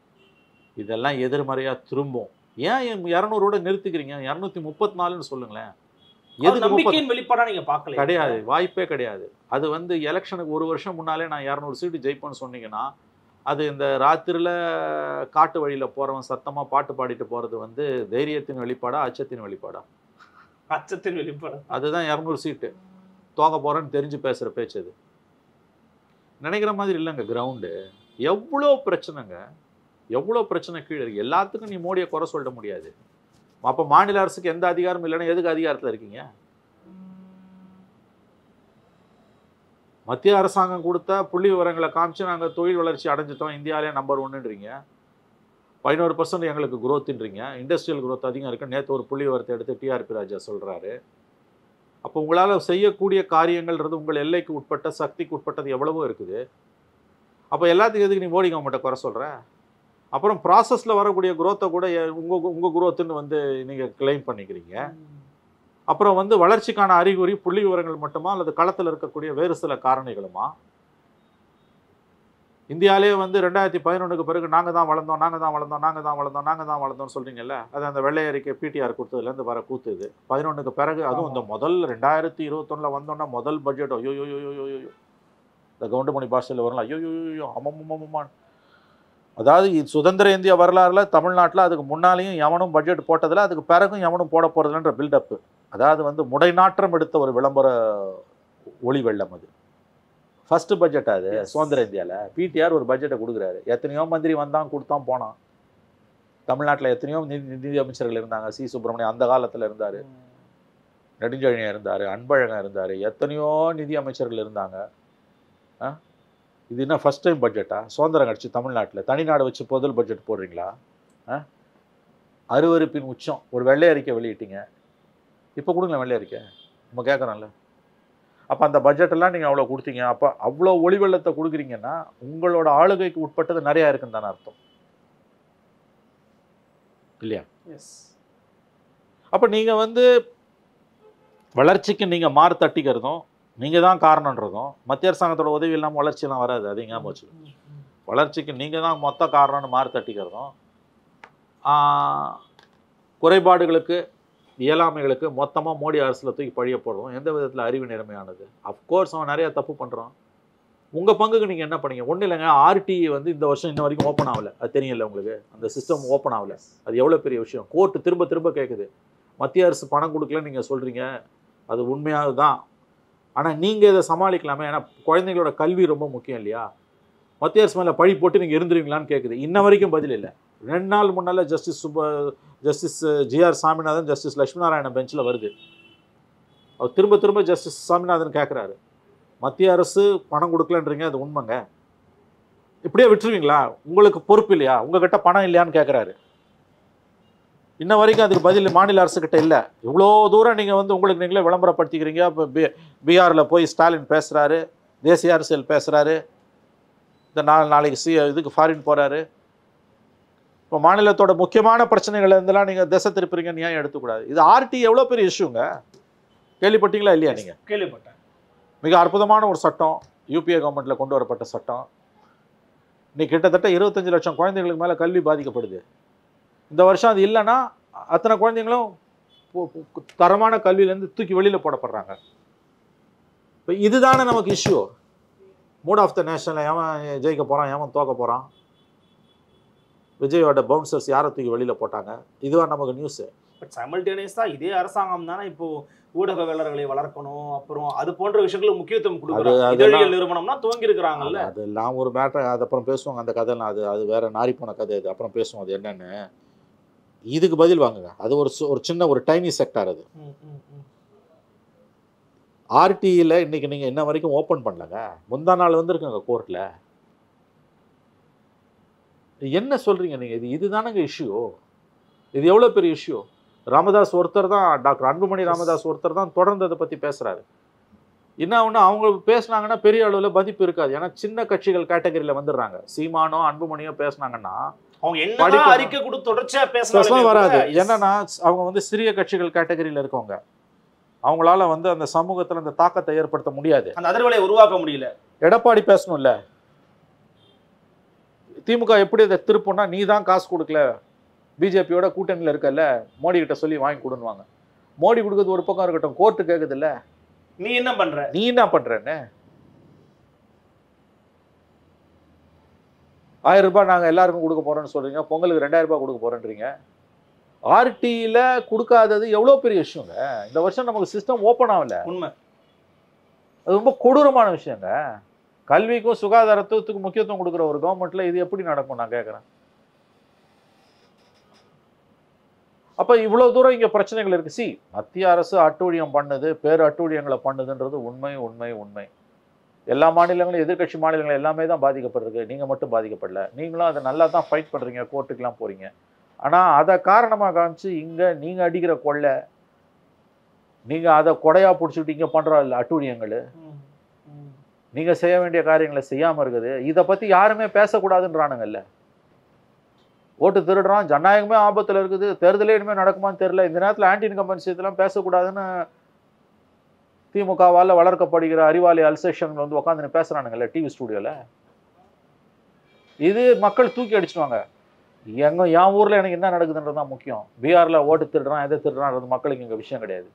இதெல்லாம் எதிர்மறையாக திரும்பும். ஏன் 200ஓட நிறுத்திக்கிறீங்க? 234ன்னு சொல்லுங்களேன். நம்பிக்கையின் வெளிப்பாடா நீங்க பார்க்கல? கிடையாது, வாய்ப்பே கிடையாது. அது வந்து எலெக்ஷனுக்கு 1 வருஷம் முன்னாலே நான் 200 சீட்டு ஜெயிப்பேன்னு சொன்னீங்கன்னா அது இந்த ராத்திரியில் காட்டு வழியில் போகிறவன் சத்தமாக பாட்டு பாடிட்டு போகிறது வந்து தைரியத்தின் வெளிப்பாடா அச்சத்தின் வெளிப்பாடா? அச்சத்தின் வெளிப்பாடா. அதுதான் 200 சீட்டு தோக்க போகிறேன்னு தெரிஞ்சு பேசுகிற பேச்சு. அது நினைக்கிற மாதிரி இல்லைங்க. கிரவுண்டு எவ்வளோ பிரச்சனைங்க, எவ்வளோ பிரச்சனை கீழே இருக்குது. எல்லாத்துக்கும் நீ மோடியை குறை சொல்ல முடியாது. அப்போ மாநில அரசுக்கு எந்த அதிகாரமும் இல்லைன்னா எதுக்கு அதிகாரத்தில் இருக்கீங்க? மத்திய அரசாங்கம் கொடுத்த புள்ளி விவரங்களை காமிச்சு நாங்கள் தொழில் வளர்ச்சி அடைஞ்சிட்டோம், இந்தியாவிலே நம்பர் 1ன்றீங்க. 11% எங்களுக்கு குரோத்துன்றீங்க. இண்டஸ்ட்ரியல் குரோத் அதிகம் இருக்குது. நேற்று ஒரு புள்ளி விவரத்தை எடுத்து டிஆர்பி ராஜா சொல்கிறாரு. அப்போ உங்களால் செய்யக்கூடிய காரியங்கள்ன்றது உங்கள் எல்லைக்கு உட்பட்ட சக்திக்கு உட்பட்டது எவ்வளவோ இருக்குது. அப்போ எல்லாத்துக்கும் எதுக்கு நீ மோடி கவர்மெண்ட்டை குறை சொல்கிற? அப்புறம் ப்ராசஸில் வரக்கூடிய குரோத்தை கூட உங்கள் குரோத்துன்னு வந்து நீங்கள் கிளைம் பண்ணிக்கிறீங்க. அப்புறம் வந்து வளர்ச்சிக்கான அறிகுறி புள்ளி விவரங்கள் மட்டுமா அல்லது களத்தில் இருக்கக்கூடிய வேறு சில காரணிகளுமா? இந்தியாவிலே வந்து 2011க்கு பிறகு நாங்கள் தான் வளர்ந்தோம் சொல்கிறீங்கல்ல. அது அந்த வெள்ளை அறிக்கை பிடிஆர் கொடுத்ததுலேருந்து வர கூத்துது. 11க்கு பிறகு அதுவும் இந்த முதல் 2021 வந்தோன்னா முதல் பட்ஜெட் ஐயோ இந்த கவுண்டமணி பாஷையில் வரலாம். ஐயோ அம்மம்மான். அதாவது சுதந்திர இந்திய வரலாறுல தமிழ்நாட்டில் அதுக்கு முன்னாலேயும் எவனும் பட்ஜெட் போட்டதில்லை, அதுக்கு பிறகும் எவனும் போட போகிறதில்லன்ற பில்டப்பு. அதாவது வந்து முடைநாற்றம் எடுத்த ஒரு விளம்பர ஒளி வெள்ளம். அது ஃபஸ்ட்டு பட்ஜெட். அது சுதந்திர இந்தியாவில் பிடிஆர் ஒரு பட்ஜெட்டை கொடுக்குறாரு. எத்தனையோ மந்திரி வந்தான் கொடுத்தான் போனான். தமிழ்நாட்டில் எத்தனையோ நிதி அமைச்சர்கள் இருந்தாங்க. சி சுப்பிரமணியம் அந்த காலத்தில் இருந்தார், நெடுஞ்செழியன் இருந்தார், அன்பழகன் இருந்தார், எத்தனையோ நிதி அமைச்சர்கள் இருந்தாங்க. இது என்ன ஃபஸ்ட் டைம் பட்ஜெட்டா? சுதந்திரம் கிடச்சி தமிழ்நாட்டில் தனிநாடு வச்சு பொதுல் பட்ஜெட் போடுறீங்களா? அருவருப்பின் உச்சம். ஒரு வெள்ளை அறிக்கை வெளியிட்டீங்க, இப்போ கொடுங்களேன் வெள்ளை அறிக்கை, நம்ம கேட்குறோம்ல. அப்போ அந்த பட்ஜெட்டெல்லாம் நீங்கள் அவ்வளோ கொடுத்தீங்க. அப்போ அவ்வளோ ஒளி வெள்ளத்தை கொடுக்குறீங்கன்னா உங்களோட ஆளுகைக்கு உட்பட்டது நிறையா இருக்குன்னு தானே அர்த்தம் இல்லையா? எஸ். அப்போ நீங்கள் வந்து வளர்ச்சிக்கு நீங்கள் மாறு தட்டிக்கிறதும் நீங்கள் தான் காரணன்றதும் மத்திய அரசாங்கத்தோட உதவி இல்லாமல் வளர்ச்சியெல்லாம் வராது. அது ஞாபகம் வச்சுக்கணும். வளர்ச்சிக்கு நீங்கள் தான் மொத்த காரணம்னு மாறு தட்டிக்கிறதும் குறைபாடுகளுக்கு இயலாமைகளுக்கு மொத்தமாக மோடி அரசில் தூக்கி பழிய போடுறதும் எந்த விதத்தில் அறிவு நேர்மையானது? அஃப்கோர்ஸ் அவன் நிறையா தப்பு பண்ணுறான். உங்கள் பங்குக்கு நீங்கள் என்ன பண்ணீங்க? ஒன்றும் இல்லைங்க, ஆர்டிஐ வந்து இந்த வருஷம் இன்ன வரைக்கும் ஓப்பன் ஆகலை. அது தெரியல உங்களுக்கு, அந்த சிஸ்டம் ஓப்பன் ஆகலை. அது எவ்வளோ பெரிய விஷயம். கோர்ட்டு திரும்ப திரும்ப கேட்குது. மத்திய அரசு பணம் கொடுக்கலன்னு நீங்கள் சொல்கிறீங்க, அது உண்மையாக தான். ஆனால் நீங்கள் இதை சமாளிக்கலாமே, ஏன்னா குழந்தைங்களோட கல்வி ரொம்ப முக்கியம் இல்லையா? மத்திய அரசு மேலே பழி போட்டு நீங்கள் இருந்துருவீங்களான்னு கேட்குது. இன்ன வரைக்கும் பதில் இல்லை. 2 நாள் முன்னால் justice GR Saminathan, justice Lakshmi Narayanan பெஞ்சில் வருது. அவர் திரும்ப திரும்ப ஜஸ்டிஸ் சாமிநாதன் கேட்குறாரு, மத்திய அரசு பணம் கொடுக்கலன்றீங்க, அது உண்மைங்க, இப்படியே விட்டுருவீங்களா? உங்களுக்கு பொறுப்பு இல்லையா? உங்ககிட்ட பணம் இல்லையான்னு கேட்குறாரு. இன்ன வரைக்கும் அதுக்கு பதில் மாநில அரசுக்கிட்ட இல்லை. இவ்வளோ தூரம் நீங்கள் வந்து உங்களுக்கு நீங்களே விளம்பரப்படுத்திக்கிறீங்க. இப்போ பீகாரில் போய் ஸ்டாலின் பேசுகிறாரு, தேசிய அரசியல் பேசுகிறாரு, இந்த நாளைக்கு இதுக்கு ஃபாரின் போகிறாரு. இப்போ மாநிலத்தோட முக்கியமான பிரச்சனைகள் இருந்தெல்லாம் நீங்கள் திசை திருப்புறீங்க, நியாயம் எடுத்துக்கூடாது. இது ஆர்டி எவ்வளோ பெரிய இஷ்யூங்க, கேள்விப்பட்டீங்களா இல்லையா? நீங்கள் கேள்விப்பட்டேன். மிக அற்புதமான ஒரு சட்டம், யூபிஏ கவர்மெண்ட்டில் கொண்டு வரப்பட்ட சட்டம். இன்னைக்கு கிட்டத்தட்ட 25 லட்சம் குழந்தைங்களுக்கு மேலே கல்வி பாதிக்கப்படுது. இந்த வருஷம் அது இல்லைன்னா அத்தனை குழந்தைங்களும் தரமான கல்வியிலேருந்து தூக்கி வெளியில் போடப்படுறாங்க. இப்போ இதுதானே நமக்கு இஷ்யூ. மூட் ஆஃப் த நேஷனில் ஏன் ஜெயிக்க போகிறான், ஏன் தோக்க போகிறான், விஜயோட பவுன்சர்ஸ் யாரை தூக்கி வெளியில் போட்டாங்க, இதுவாக நமக்கு நியூஸு. பட் சைமல்டேனியஸாக இதே அரசாங்கம் தானே இப்போது ஊடகவியலாளர்களை வளர்க்கணும், அப்புறம் அது போன்ற விஷயங்களுக்கு முக்கியத்துவம் கொடுக்குறாங்க. இதழியல் நிறுவனம்னா துவங்கி இருக்கிறாங்கல்ல. அதெல்லாம் ஒரு மேட்டர், அது அப்புறம் பேசுவாங்க. அந்த கதைலாம் அது வேற நாரி போன கதை. அது அப்புறம் பேசுவோம் அது என்னன்னு. இதுக்கு பதில் வாங்குங்க. அது ஒரு சின்ன ஒரு டைனி செக்டார். அது ஆர்டியில் இன்னைக்கு நீங்கள் என்ன வரைக்கும் ஓப்பன் பண்ணலங்க. முந்தா நாள் வந்துருக்குங்க கோர்ட்டில். என்ன சொல்கிறீங்க நீங்கள்? இதுதானங்க இஷ்யூ. இது எவ்வளோ பெரிய இஷ்யூ. ராமதாஸ் ஒருத்தர் தான், டாக்டர் அன்புமணி ராமதாஸ் ஒருத்தர் தான் தொடர்ந்து அதை பற்றி பேசுகிறாரு. என்ன ஒன்று, அவங்க பேசுனாங்கன்னா பெரிய அளவில் மதிப்பு இருக்காது. ஏன்னா சின்ன கட்சிகள் கேட்டகரியில் வந்துடுறாங்க. சீமானோ அன்புமணியோ பேசுனாங்கன்னா அவங்க என்ன அறிக்கை கொடுத்து தொடர்ச்சியா பேசலாம் வராது. என்னன்னா அவங்க வந்து சிறிய கட்சிகள் கேட்டகரியில் இருக்கவங்க, அவங்களால வந்து அந்த சமூகத்தில் அந்த தாக்கத்தை ஏற்படுத்த முடியாது, அந்த அதிர்வலையை உருவாக்க முடியல. எடப்பாடி பேசணும்ல, திமுக எப்படி அதை திருப்புனா, நீ தான் காசு கொடுக்கல, பிஜேபியோட கூட்டணியில் இருக்கல, மோடி கிட்ட சொல்லி வாங்கி கொடுன்னுவாங்க. மோடி கொடுக்குறது ஒரு பக்கம் இருக்கட்டும், கோர்ட்டு கேட்குது இல்லை, நீ என்ன பண்றன்னு. 1000 ரூபாய் நாங்கள் எல்லாருக்கும் கொடுக்க போறோம்னு சொல்றீங்க, பொங்கலுக்கு 2000 ரூபாய் கொடுக்க போறேன்றீங்க. ஆர்டியில் கொடுக்காதது எவ்வளோ பெரிய விஷயங்க. இந்த வருஷம் நமக்கு சிஸ்டம் ஓப்பன் ஆகல. உண்மை. அது ரொம்ப கொடூரமான விஷயங்க. கல்விக்கும் சுகாதாரத்துக்கு முக்கியத்துவம் கொடுக்குற ஒரு கவர்மெண்ட்ல இது எப்படி நடக்கும் நான் கேட்குறேன். அப்போ இவ்வளோ தூரம் இங்கே பிரச்சனைகள் இருக்கு. மத்திய அரசு அட்டூழியம் பண்ணுது, பேர் அட்டூழியங்களை பண்ணுதுன்றது உண்மை உண்மை உண்மை. எல்லா மாநிலங்களும், எதிர்கட்சி மாநிலங்கள் எல்லாமே தான் பாதிக்கப்படுறது. நீங்கள் மட்டும் பாதிக்கப்படல. நீங்களும் அதை நல்லா தான் ஃபைட் பண்ணுறீங்க, கோர்ட்டுக்கெலாம் போகிறீங்க. ஆனால் அதை காரணமாக காமிச்சு இங்கே நீங்கள் அடிக்கிற கொள்ளை, நீங்கள் அதை கொடையாக பிடிச்சிக்கிட்டு இங்கே பண்ணுற அட்டூழியங்கள், நீங்கள் செய்ய வேண்டிய காரியங்களை செய்யாமல் இருக்குது. இதை பற்றி யாருமே பேசக்கூடாதுன்றானுங்கல்ல. ஓட்டு திருடுறான், ஜனநாயகமே ஆபத்தில் இருக்குது, தேர்தலே இனிமேல் நடக்குமான்னு தெரியல, இந்த நேரத்தில் ஆன்டி இன்கம்பன்சி இதெல்லாம் பேசக்கூடாதுன்னு திமுகவால் வளர்க்கப்படுகிற அறிவாலி அல்சேஷன் வந்து உட்காந்து பேசுகிறானுங்கல்ல டிவி ஸ்டூடியோவில். இது மக்கள் தூக்கி அடிச்சுடுவாங்க. என் ஊரில் எனக்கு என்ன நடக்குதுன்றது தான் முக்கியம். பீகாரில் ஓட்டு திருடுறான், எதை திருடுறான்றது மக்களுக்கு இங்கே விஷயம் கிடையாது.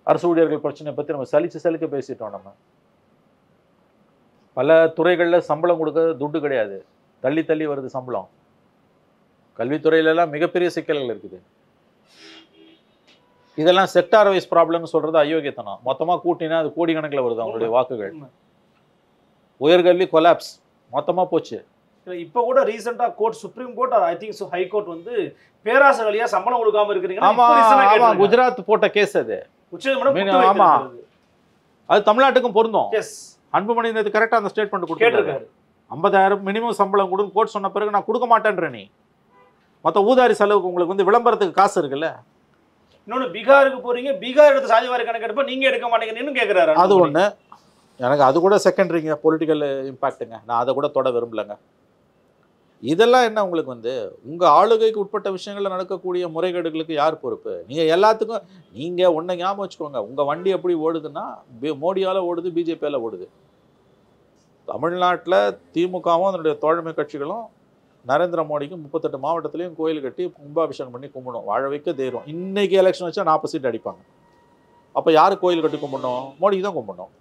அரசு ஊழியர்கள் பிரச்சனையை பற்றி நம்ம சலிக்க பேசிட்டோம். நம்ம பல துறைகளில் சம்பளம் கொடுக்க துட்டு கிடையாது, தள்ளி தள்ளி வருது சம்பளம். கல்வித்துறையிலலாம் மிகப்பெரிய சிக்கல்கள் இருக்குது. இதெல்லாம் செக்டார் வைஸ் ப்ராப்ளம்னு சொல்றது அயோக்கியத்தனம். மொத்தமாக கூட்டினா அது கோடிக்கணக்கில் வருது அவங்களுடைய வாக்குகள். உயர்கல்வி கொலாப்ஸ் மொத்தமாக போச்சு. இப்போ கூட ரீசெண்டாக court, supreme court, I think high court வந்து பேராசையா சம்பளம் கொடுக்காம இருக்கிறீங்க. ஆமா, குஜராத் போட்ட கேஸ் அது. ஆமா, அது தமிழ்நாட்டுக்கும் பொருந்தும். அன்புமணி கரெக்டாக அந்த ஸ்டேட்மெண்ட் கொடுத்துருக்காரு. 50,000 மினிமம் சம்பளம் கொடுன்னு கோர்ட் சொன்ன பிறகு நான் கொடுக்க மாட்டேன்ற நீ மற்ற ஊதாரி செலவுக்கு உங்களுக்கு வந்து விளம்பரத்துக்கு காசு இருக்குல்ல, இன்னொன்னு பீகாருக்கு போறீங்க, பீகார் எடுத்த சாதிவாரி கணக்கெடுப்ப நீங்க எடுக்க மாட்டேங்கன்னு கேக்குறாரு. அது ஒண்ணு. எனக்கு அது கூட செகண்டரிங்க, பொலிட்டிக்கல் இம்பாக்ட்டுங்க. நான் அதை கூட தொட விரும்பலைங்க. இதெல்லாம் என்ன உங்களுக்கு வந்து உங்கள் ஆளுகைக்கு உட்பட்ட விஷயங்களில் நடக்கக்கூடிய முறைகேடுகளுக்கு யார் பொறுப்பு? நீங்கள் எல்லாத்துக்கும் நீங்கள் ஒன்றை ஞாபகம் வச்சுக்கோங்க. உங்கள் வண்டி எப்படி ஓடுதுன்னா மோடியால் ஓடுது, பிஜேபியால் ஓடுது. தமிழ்நாட்டில் திமுகவும் அதனுடைய தோழமை கட்சிகளும் நரேந்திர மோடிக்கு 38 மாவட்டத்திலையும் கோயில் கட்டி கும்பாபிஷேகம் பண்ணி கும்பிடணும், வாழ வைக்க தைரியம். இன்னைக்கு எலெக்ஷன் வச்சா 40 சீட் அடிப்பாங்க. அப்போ யார் கோயில் கட்டி கும்பிடணும்? மோடிக்கு தான் கும்பிடணும்.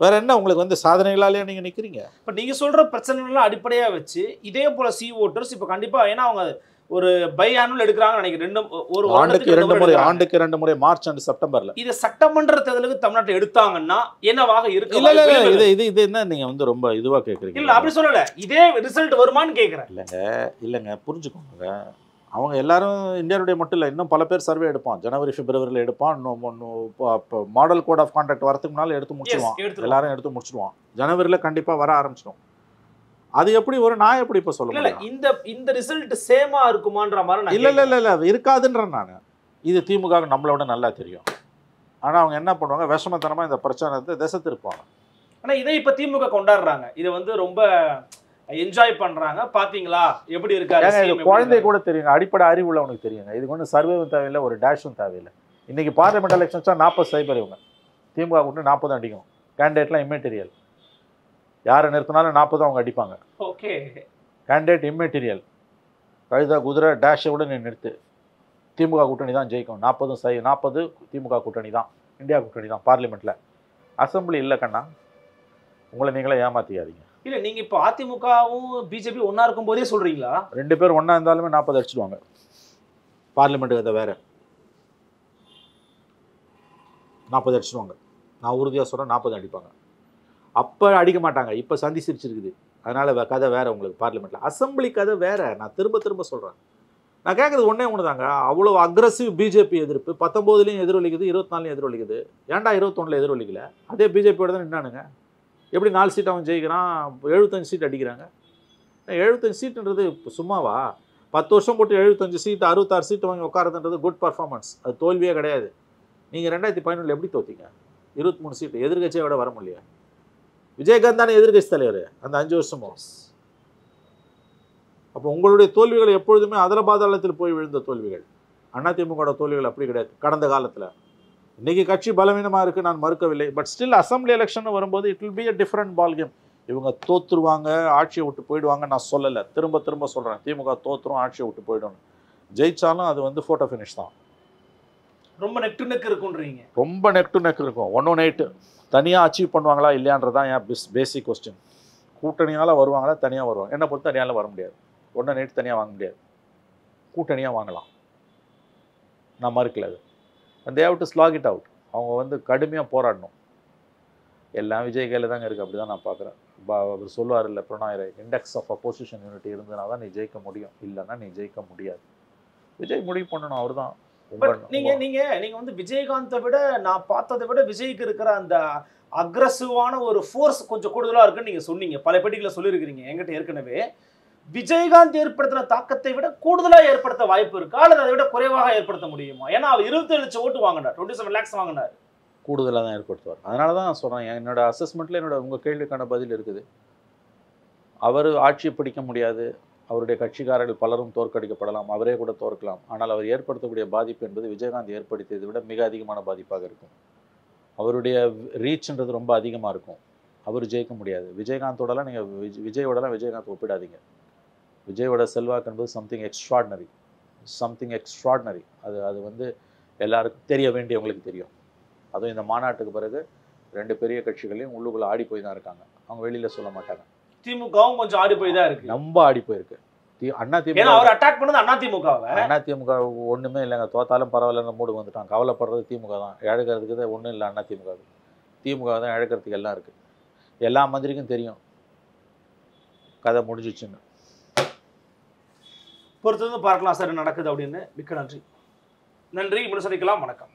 வேற என்ன உங்களுக்கு வந்து சாதனைகளாலே நீங்க நிக்கிறீங்க? இப்ப நீங்க சொல்ற பிரச்சனைலாம் அடிப்படையா வச்சு இதே போல சி ஓட்டர்ஸ் இப்ப கண்டிப்பா, ஏன்னா அவங்க ஒரு பை ஆனுவல் எடுக்கிறாங்க நினைக்கிறேன். ஒரு ஆண்டுக்கு 2 முறை மார்ச் அண்ட் செப்டம்பர்ல. இது சட்டமன்ற தேர்தலுக்கு தமிழ்நாட்டில் எடுத்தாங்க என்னவாக இருக்கு? இல்ல இது என்ன நீங்க வந்து ரொம்ப இதுவா கேக்குறீங்க? இல்ல அப்படி சொல்லல, இதே ரிசல்ட் வருமான்னு கேக்குறேன். இல்லங்க புரிஞ்சுக்கோங்க. அவங்க எல்லாரும் இந்தியாவுடைய மட்டும் இல்லை, இன்னும் பல பேர் சர்வே எடுப்பான். ஜனவரி பிப்ரவரியில் எடுப்பான். மாடல் கோட் ஆஃப் கான்டாக்ட் வரதுக்கு முன்னால எடுத்து முடிச்சிடுவான். எல்லாரும் எடுத்து முடிச்சிடுவான். ஜனவரியில் கண்டிப்பாக வர ஆரம்பிச்சிடும். அது எப்படி வரும்? நான் எப்படி இப்போ சொல்ல முடியும்? இந்த ரிசல்ட் சேமா இருக்குமான்ற மாதிரி இல்ல இருக்காதுன்றேன் நான். இது திமுக நம்மளோட நல்லா தெரியும். ஆனால் அவங்க என்ன பண்ணுவாங்க, விஷமத்தனமாக இந்த பிரச்சனை திசை திருப்பாங்க. ஆனால் இதை இப்போ திமுக கொண்டாடுறாங்க. இதை வந்து ரொம்ப என்ஜாய் பண்றாங்க. பாத்தீங்களா எப்படி இருக்காரு? குழந்தை கூட தெரியுங்க, அடிப்படை அறிவு உள்ளவனுக்கு தெரியுங்க. இதுக்கு ஒன்றும் சர்வேவும் தேவையில்லை, ஒரு டேஷும் தேவையில்லை. இன்னைக்கு பார்லிமெண்ட் எலெக்ஷன்ஸா 40 சைபர் இவங்க திமுக கொண்டு 40 அடிக்கும். கேண்டிடேட்லாம் இம்மெட்டீரியல், யாரை நிறுத்தினாலும் 40 அவங்க அடிப்பாங்க. ஓகே, கேண்டிடேட் இம்மெட்டீரியல், கழுத குதிரை டேஷை விட நீ நிறுத்து, திமுக கூட்டணி தான் ஜெயிக்கும். 40 திமுக கூட்டணி தான், இந்தியா கூட்டணி தான் பார்லிமெண்ட்ல. அசம்பிளி இல்லை கண்ணா, உங்களை நீங்களே ஏமாத்திக்காதீங்க. இல்ல நீங்க இப்ப அதிமுகவும் பிஜேபி ஒன்னா இருக்கும் போதே சொல்றீங்களா? 2 பேர் ஒன்னா இருந்தாலுமே 40 அடிச்சிடுவாங்க. பார்லிமெண்ட்டுக்கு அதை வேற 40 அடிச்சிடுவாங்க. நான் உறுதியாக சொல்கிறேன், 40 அடிப்பாங்க. அப்போ அடிக்க மாட்டாங்க, இப்போ சந்தி சிரிச்சிருக்குது. அதனால கதை வேற உங்களுக்கு பார்லிமெண்ட்ல. அசம்பிளி கதை வேற. நான் திரும்ப சொல்கிறேன். நான் கேட்குறது ஒன்று தாங்க. அவ்வளோ அக்ரஸிவ் பிஜேபி எதிர்ப்பு 19லையும் எதிரொலிக்குது, 24லையும் எதிரொலிக்குது. ஏன்டா 21ல் எதிரொலிக்கல? அதே பிஜேபியோட தான் நின்னானுங்க. எப்படி 4 சீட் அவன் ஜெயிக்கிறான், 75 சீட் அடிக்கிறாங்க. 75 சீட்டுன்றது சும்மாவா? 10 வருஷம் போட்டு 75 சீட் 66 சீட் வாங்கி உட்காரதுன்றது குட் பர்ஃபார்மன்ஸ். அது தோல்வியே கிடையாது. நீங்கள் 2011 எப்படி தோத்தீங்க? 23 சீட்டு எதிர்கட்சியை விட வர முடியல. விஜயகாந்த் தானே எதிர்கட்சி தலைவர் அந்த 5 வருஷமும். அப்போ உங்களுடைய தோல்விகள் எப்பொழுதுமே அதல பாதாளத்தில் போய் விழுந்த தோல்விகள். அதிமுக தோல்விகள் அப்படி கிடையாது கடந்த காலத்தில். இன்னைக்கு கட்சி பலவீனமாக இருக்குது, நான் மறுக்கவில்லை. பட் ஸ்டில் அசம்பிளி எலெக்ஷன் வரும்போது it will be a different ball game. இவங்க தோற்றுருவாங்க, ஆட்சியை விட்டு போயிடுவாங்க நான் சொல்லலை. திரும்ப சொல்கிறேன், திமுக தோற்றுரும், ஆட்சியை விட்டு போயிடணும். ஜெயிச்சாலும் அது வந்து ஃபோட்டோ ஃபினிஷ் தான். ரொம்ப நெக் டு நெக் இருக்குன்றீங்க. ரொம்ப நெக் டு நெக் இருக்கும். 118 தனியாக அச்சீவ் பண்ணுவாங்களா இல்லையான்றதான் என் பேசிக் கொஸ்டின். கூட்டணியால் வருவாங்களா, தனியாக வருவாங்க? என்னை பொறுத்த தனியால் வர முடியாது. 118 தனியாக வாங்க முடியாது. கூட்டணியாக வாங்கலாம், நான் மறுக்கல. அது they have to slog it out. அவங்க வந்து கடுமையாக போராடணும். எல்லாம் விஜய் கையில் தாங்க இருக்குது, அப்படி தான் நான் பார்க்குறேன். அவர் சொல்லுவார் இல்லை பிரணாயரை, இண்டெக்ஸ் ஆஃப் அப்போசிஷன் யூனிட்டி இருந்ததுனா தான் நீ ஜெயிக்க முடியும், இல்லைன்னா நீ ஜெயிக்க முடியாது. விஜய் முடிவு பண்ணணும், அவர் தான். நீங்க வந்து விஜயகாந்தை விட நான் பார்த்ததை விட விஜய்க்கு இருக்கிற அந்த அக்ரஸிவான ஒரு ஃபோர்ஸ் கொஞ்சம் கூடுதலாக இருக்குன்னு நீங்கள் சொன்னீங்க, பல பேட்டிகளை சொல்லியிருக்கிறீங்க என்கிட்ட ஏற்கனவே. விஜயகாந்த் ஏற்படுத்தின தாக்கத்தை விட கூடுதலாக ஏற்படுத்த வாய்ப்பு இருக்கா, அல்லது அதை விட குறைவாக ஏற்படுத்த முடியுமா? ஏன்னா அவர் 27 லட்சம் ஓட்டு வாங்கினார், 27 lakhs வாங்கினார். கூடுதலாக தான் ஏற்படுத்துவார். அதனால தான் நான் சொல்கிறேன், என்னோட அசஸ்மெண்ட்டில் உங்கள் கேள்விக்கான பதில் இருக்குது. அவர் ஆட்சியை பிடிக்க முடியாது, அவருடைய கட்சிக்காரர்கள் பலரும் தோற்கடிக்கப்படலாம், அவரே கூட தோற்கலாம். ஆனால் அவர் ஏற்படுத்தக்கூடிய பாதிப்பு என்பது விஜயகாந்த் ஏற்படுத்தியதை விட மிக அதிகமான பாதிப்பாக இருக்கும். அவருடைய ரீச்ன்றது ரொம்ப அதிகமாக இருக்கும். அவர் ஜெயிக்க முடியாது. விஜயகாந்தோடலாம் நீங்கள் விஜயோடலாம் விஜயகாந்த் ஒப்பிடாதீங்க. விஜயோட செல்வாக்கு என்பது சம்திங் எக்ஸ்ட்ராடினரி. அது வந்து எல்லாருக்கும் தெரிய வேண்டியவங்களுக்கு தெரியும். அதுவும் இந்த மாநாட்டுக்கு பிறகு 2 பெரிய கட்சிகளையும் உள்ளுக்குள்ள ஆடி போய் தான் இருக்காங்க. அவங்க வெளியில் சொல்ல மாட்டாங்க. திமுகவும் கொஞ்சம் ஆடி போய் தான் இருக்கு, ரொம்ப ஆடி போயிருக்கு. அதிமுக ஒன்றுமே இல்லைங்க, தோத்தாலும் பரவாயில்லன்னு மூடு வந்துட்டான். கவலைப்படுறது திமுக தான், இழக்கிறதுக்கு தான் ஒன்றும் இல்லை. திமுக தான் இழக்கிறதுக்கு எல்லாம் இருக்குது. எல்லா மந்திரிக்கும் தெரியும் கதை முடிஞ்சிச்சுன்னு. பொறுத்து பார்க்கலாம் சார் நடக்குது அப்படின்னு. மிக்க நன்றி. மீண்டும் சந்திக்கலாம். வணக்கம்.